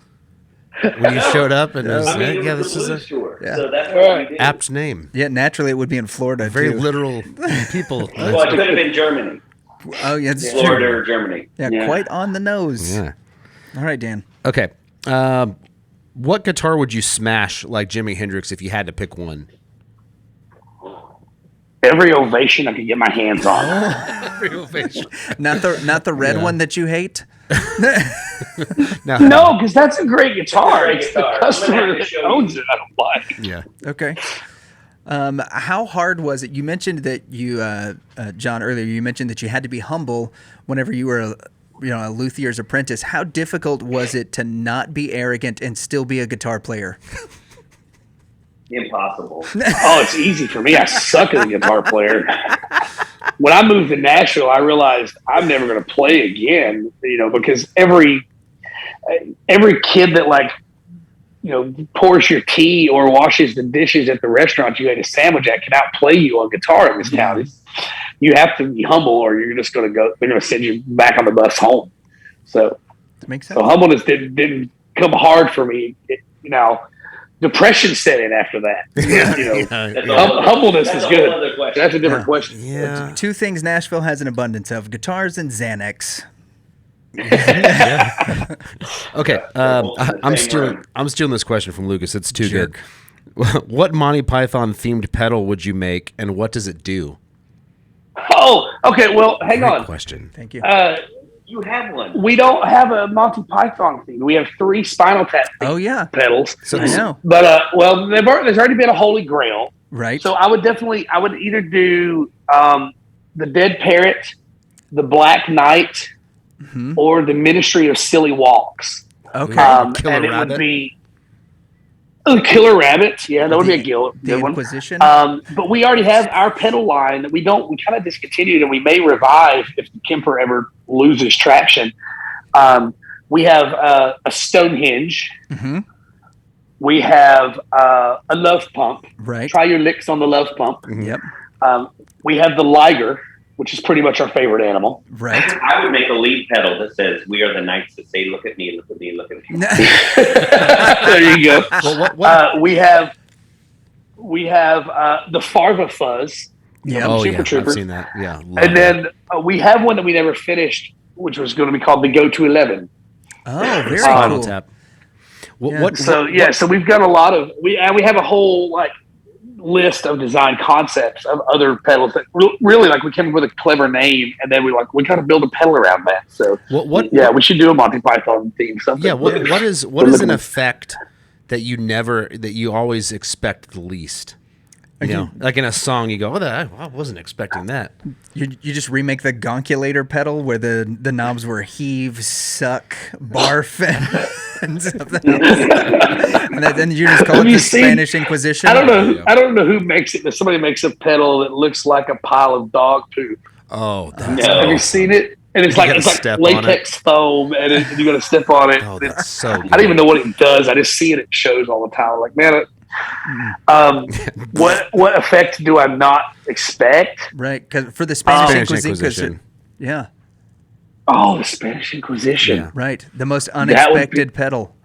when you showed up and this is a so that's what we did. apt name. Yeah, naturally it would be in Florida. Very too. literal people. Well, it could have been Germany. Oh, yeah, it's Florida true. or Germany. Yeah, quite on the nose. Yeah. All right, Dan. Okay. What guitar would you smash like Jimi Hendrix if you had to pick one? Every Ovation I could get my hands on. Every Ovation. Not the red one that you hate? No, because that's a great guitar. It's the customer that owns it. I don't buy it. Yeah. Okay. How hard was it? You mentioned that you, John, earlier, you mentioned that you had to be humble whenever you were a luthier's apprentice. How difficult was it to not be arrogant and still be a guitar player? Impossible. Oh, it's easy for me. I suck as a guitar player. When I moved to Nashville, I realized I'm never going to play again, because every kid that pours your tea or washes the dishes at the restaurant you ate a sandwich at can outplay you on guitar in this town. You have to be humble, or you're just going to go. They're going to send you back on the bus home. So that makes sense. So humbleness didn't come hard for me. Depression set in after that. Humbleness is good. That's a different question. Yeah. Two things Nashville has an abundance of: guitars and Xanax. Okay, I'm stealing this question from Lucas. It's too good. What Monty Python themed pedal would you make, and what does it do? Oh, okay. Well, hang on. Question. Thank you. You have one. We don't have a Monty Python theme. We have 3 Spinal Tap pedals. So I know. But there's already been a Holy Grail. Right. So I would either do the Dead Parrot, the Black Knight, or the Ministry of Silly Walks. Okay. And it would be Killer Rabbit. Yeah, that would be a good one. Inquisition. But we already have our pedal line that we kind of discontinued, and we may revive if the Kemper ever loses traction. We have a Stonehenge. Mm-hmm. We have a Love Pump. Right. Try your licks on the Love Pump. Yep. We have the Liger, which is pretty much our favorite animal. Right. I would make a lead pedal that says, "We are the knights that say, look at me, look at me, look at me." There you go. Well, what? We have the Farva Fuzz. Yeah. Super Trooper. I've seen that. Yeah. And then we have one that we never finished, which was going to be called the Go to 11. Oh, very Spinal cool. Tap. So we've got a lot of we have a whole list of design concepts of other pedals that really we came up with a clever name, and then we got to build a pedal around that. So we should do a Monty Python theme something. Yeah. What is an effect that you always expect the least? Like in a song, you go, I wasn't expecting that. You just remake the Gonkulator pedal where the knobs were heave, suck, barf, and something else. And then you just call it the Spanish Inquisition. I don't know who makes it, but somebody makes a pedal that looks like a pile of dog poop. Oh, have you seen it? And it's like latex foam, and you got to step on it. Oh, that's so good. I don't even know what it does. I just see it at shows all the time. Like, man, what effect do I not expect? Right, because for the Spanish Inquisition. Yeah. Oh, the Spanish Inquisition. Yeah. Right, the most unexpected pedal.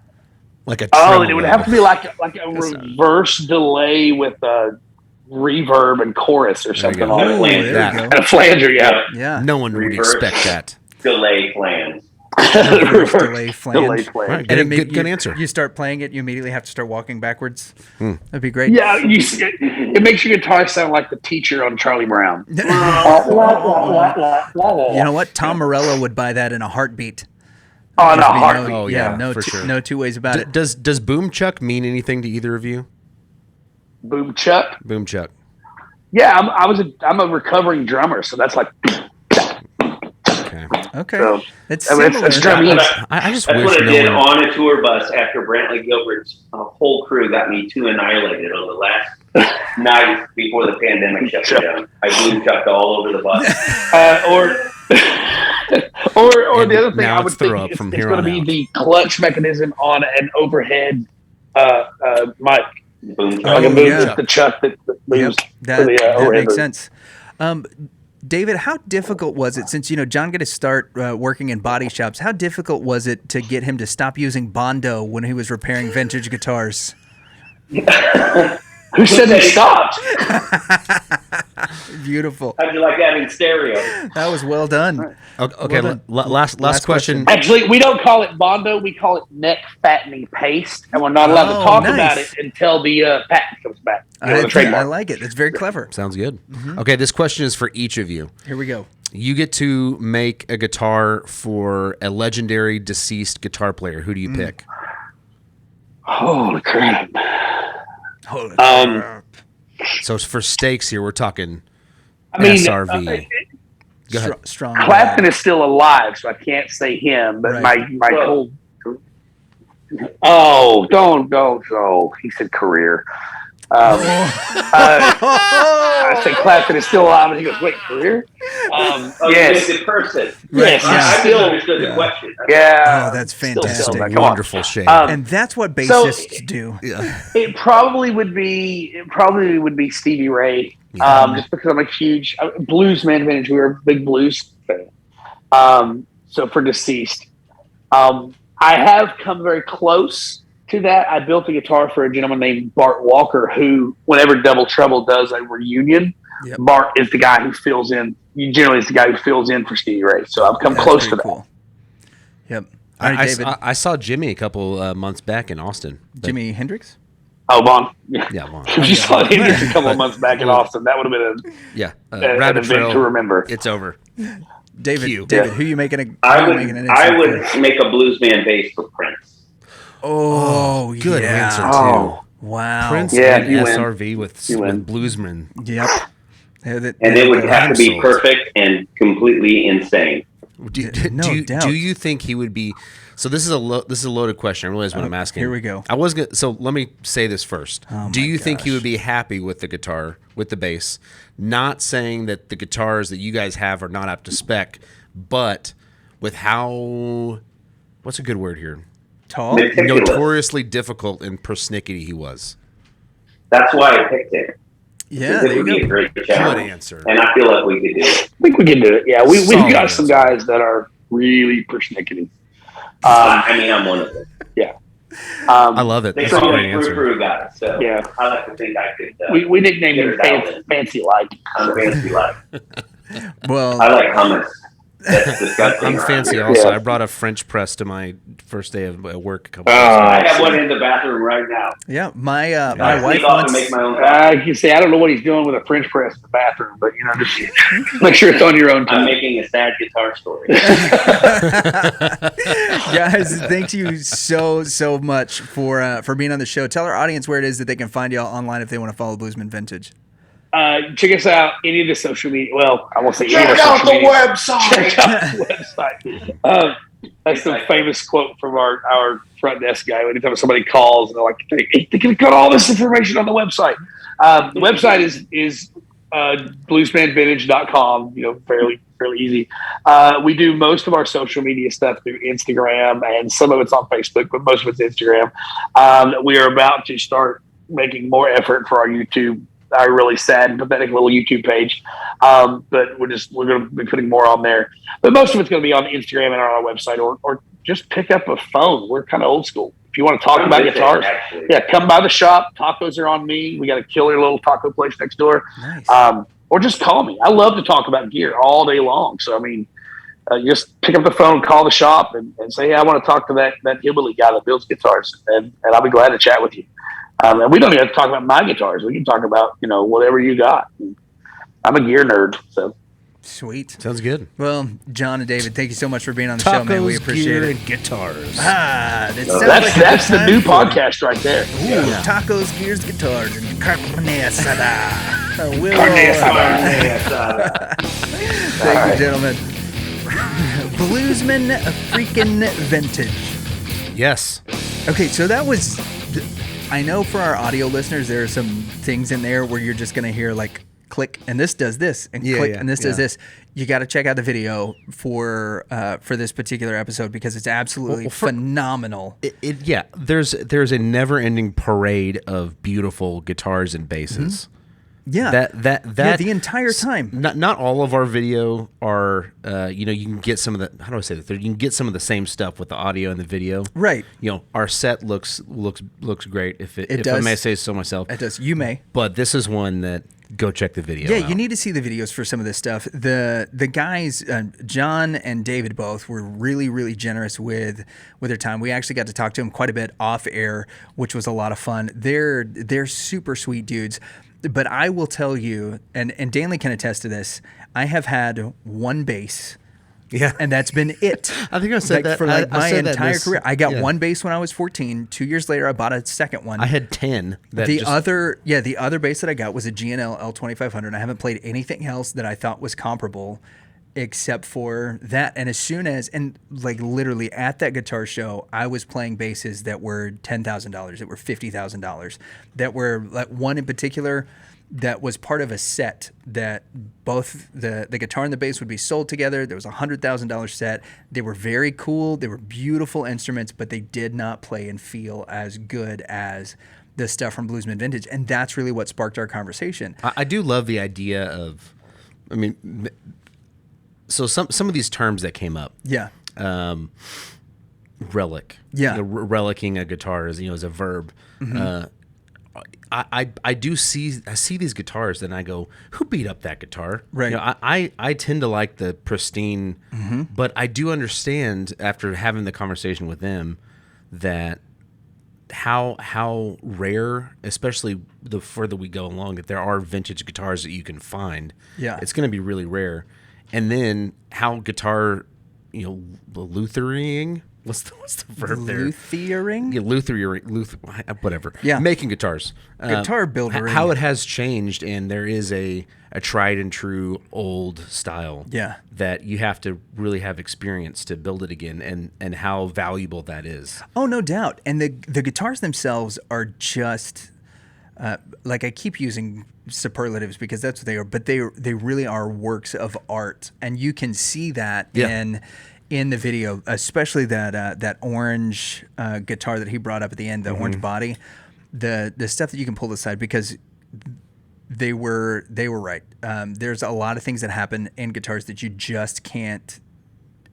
Like a it would have to be like a reverse delay with a reverb and chorus or something. And a flanger, yeah. No one would expect that. Delay flange. Delay flange. Right. And good answer. You start playing it, you immediately have to start walking backwards. That'd be great. Yeah, it makes your guitar sound like the teacher on Charlie Brown. You know what? Tom Morello would buy that in a heartbeat. Oh, in a heartbeat. For sure. No two ways about it. Does Boom Chuck mean anything to either of you? Boom Chuck? Boom Chuck. Yeah, I'm a recovering drummer, so that's like. Okay. So, it's drumming. I just That's wish what I no did one... on a tour bus after Brantley Gilbert's whole crew got me too annihilated on the last night before the pandemic shut me down. I boom chucked all over the bus. Or the other thing now I would think up it's from going here to be on out. the clutch mechanism on an overhead mic. Boom chuck. Like a boom, the chuck that moves that overhead. makes sense. David, how difficult was it, since John got to start working in body shops, how difficult was it to get him to stop using Bondo when he was repairing vintage guitars? Who said they stopped? Beautiful. How'd you like that in stereo? That was well done. Okay, well done. last question. Actually, we don't call it Bondo. We call it neck fattening paste, and we're not allowed to talk about it until the patent comes back. I like it. It's very clever. Sounds good. Okay, this question is for each of you. Here we go. You get to make a guitar for a legendary deceased guitar player. Who do you pick? Holy crap. So for stakes here, we're talking SRV. Go ahead. Strong. Clapton is still alive, so I can't say him, but my whole... Oh, don't. Oh, he said career. I said Clapton is still alive, and he goes, wait, career? Yes. The person. Yes. I still understood the question. Yeah. Oh, that's fantastic. Wonderful shape. And that's what bassists do. It probably would be Stevie Ray, just because I'm a huge Bluesman Vintage. We were a big blues fan. So for deceased, I have come very close to that. I built a guitar for a gentleman named Bart Walker, who, whenever Double Trouble does a reunion, Bart is the guy who fills in. Generally, is the guy who fills in for Stevie Ray. So I've come close to that. Cool. Yep. I saw Jimmy a couple months back in Austin. Jimi Hendrix? Oh, Vaughn. Yeah, Vaughn. If you saw Hendrix a couple of months back in Austin, that would have been an event to remember. It's over. David, who you making I would make a Bluesman bass for Prince. Oh, good answer too. Oh, wow. Prince and SRV with Bluesman. Yep. And it would have to be perfect and completely insane. Do you think he would be? So this is a loaded question. I realize what I'm asking. Here we go. So let me say this first. Do you think he would be happy with the guitar, with the bass? Not saying that the guitars that you guys have are not up to spec, but with how, what's a good word here? Tall? Notoriously difficult and persnickety he was. That's why I picked him. Yeah, it would be a great challenge. Good answer. And I feel like we could do it. I think we can do it. Yeah, we've got some guys that are really persnickety. I'm one of them. Yeah. I love it. That's a great answer. Guy, so yeah. I like to think I could. We nicknamed him Fancy Like. I'm Fancy Like. Well, I like hummus. That's disgusting. I'm fancy also. Yeah. I brought a French press to my first day of work a couple days ago. I have one in the bathroom right now. Yeah, my wife wants to make my own. You say I don't know what he's doing with a French press in the bathroom, but just make sure it's on your own time. I'm making a sad guitar story. Guys, thank you so much for being on the show. Tell our audience where it is that they can find you all online if they want to follow Bluesman Vintage. Check us out any of the social media. Well, I won't say check any of the out social the media. website. Check out the website. That's the famous quote from our front desk guy. Anytime somebody calls, they're like, "They can got all this information on the website." The website is bluesmanvintage.com. Fairly easy. We do most of our social media stuff through Instagram, and some of it's on Facebook, but most of it's Instagram. We are about to start making more effort for our YouTube. Our really sad and pathetic little YouTube page. But we're going to be putting more on there. But most of it's going to be on Instagram and on our website, or just pick up a phone. We're kind of old school. If you want to talk about guitars, come by the shop. Tacos are on me. We got a killer little taco place next door. Nice. Or just call me. I love to talk about gear all day long. So, just pick up the phone, call the shop, and say, hey, I want to talk to that Hillbilly guy that builds guitars, and I'll be glad to chat with you. And we don't even have to talk about my guitars. We can talk about, whatever you got. I'm a gear nerd, so. Sweet. Sounds good. Well, John and David, thank you so much for being on the show, man. We appreciate gear, it. And guitars. That's the new podcast right there. Ooh, Tacos, gears, guitars, and carne asada. Thank you, gentlemen. Bluesman freaking Vintage. Yes. Okay, so that was... I know for our audio listeners, there are some things in there where you're just going to hear like click and this does this and click and this does this. You got to check out the video for this particular episode because it's absolutely phenomenal. There's a never-ending parade of beautiful guitars and basses. Mm-hmm. Yeah, that the entire time. Not all of our video are, you can get some of the. How do I say that? You can get some of the same stuff with the audio and the video. Right. Our set looks great. If I may say so myself, it does. You may. But this is one that go check the video. Yeah, out. you need to see the videos for some of this stuff. The guys, John and David both, were really, really generous with their time. We actually got to talk to them quite a bit off air, which was a lot of fun. They're super sweet dudes. But I will tell you, and Danley can attest to this, I have had one bass. Yeah, and that's been it. I think I said that for my entire career. I got one bass when I was 14. 2 years later, I bought a second one. I had 10. The other bass that I got was a G&L L2500. I haven't played anything else that I thought was comparable, except for that. And as soon as, and like literally at that guitar show, I was playing basses that were $10,000, that were $50,000, that were like one in particular that was part of a set that both the guitar and the bass would be sold together. There was a $100,000 set. They were very cool. They were beautiful instruments, but they did not play and feel as good as the stuff from Bluesman Vintage. And that's really what sparked our conversation. I do love the idea of, I mean, so some of these terms that came up. Yeah. Relic. Yeah. Relicking a guitar is a verb. Mm-hmm. I see these guitars and I go, who beat up that guitar? Right. I tend to like the pristine, but I do understand after having the conversation with them that how rare, especially the further we go along, that there are vintage guitars that you can find. Yeah. It's going to be really rare. And then how guitar, Luthering. What's the verb there? Luthering? Yeah, Luthiering, whatever. Yeah. Making guitars. Guitar builder. How it has changed, and there is a tried and true old style. Yeah. That you have to really have experience to build it again, and how valuable that is. Oh, no doubt. And the guitars themselves are just, like I keep using superlatives because that's what they are, but they really are works of art. And you can see that in the video, especially that orange guitar that he brought up at the end, the orange body, the stuff that you can pull aside, because they were right. There's a lot of things that happen in guitars that you just can't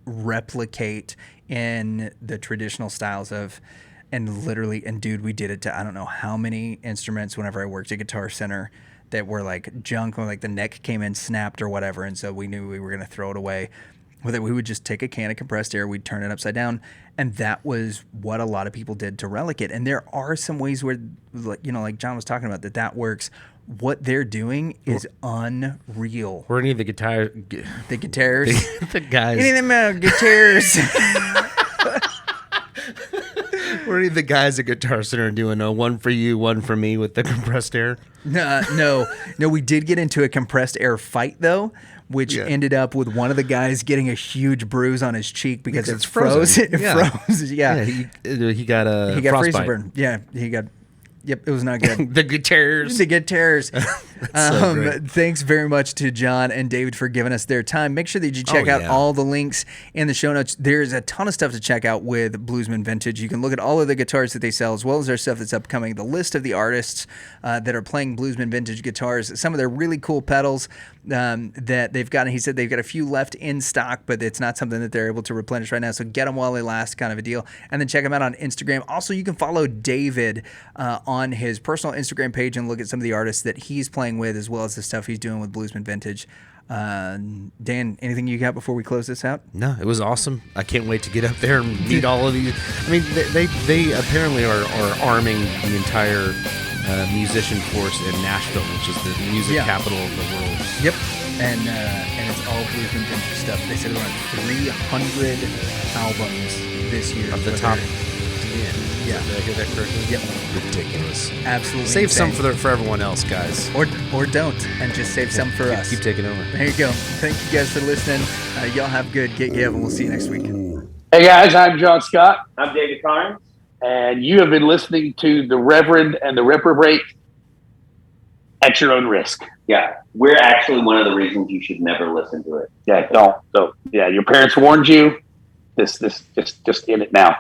replicate in the traditional styles of, and literally, and dude, we did it to I don't know how many instruments whenever I worked at Guitar Center that were like junk, or like the neck came in snapped or whatever, and so we knew we were going to throw it away. That we would just take a can of compressed air, we'd turn it upside down, and that was what a lot of people did to relic it. And there are some ways where, like John was talking about, that works. What they're doing is unreal. Were any of the guitars? The guitars? The guys. Any of them guitars? Were any of the guys at Guitar Center doing a one for you, one for me with the compressed air? No. We did get into a compressed air fight, though, which ended up with one of the guys getting a huge bruise on his cheek because it froze. It froze. Yeah. He got a freezer burn. Yeah, he got. Yep, it was not good. The guitars. So great. Thanks very much to John and David for giving us their time. Make sure that you check out all the links in the show notes. There's a ton of stuff to check out with Bluesman Vintage. You can look at all of the guitars that they sell, as well as their stuff that's upcoming, the list of the artists that are playing Bluesman Vintage guitars, some of their really cool pedals that they've got. And he said they've got a few left in stock, but it's not something that they're able to replenish right now. So get them while they last, kind of a deal. And then check them out on Instagram. Also, you can follow David on his personal Instagram page and look at some of the artists that he's playing with, as well as the stuff he's doing with Bluesman Vintage. Dan, anything you got before we close this out? No, it was awesome. I can't wait to get up there and meet all of these. I mean, they apparently are arming the entire musician force in Nashville, which is the music capital of the world. Yep. And it's all Bluesman Vintage stuff. They said around 300 albums this year. Of the top 10. Yeah. Did I hear that correctly? Yep. Ridiculous. Absolutely. Save insane. some for everyone else, guys. Or don't, and just save some for us. Keep taking over. There you go. Thank you guys for listening. Y'all have good Get Give, and we'll see you next week. Hey guys, I'm John Scott. I'm David Karns. And you have been listening to the Reverend and the Reprobate at your own risk. Yeah, we're actually one of the reasons you should never listen to it. Yeah, don't. So, yeah, your parents warned you. Just in it now.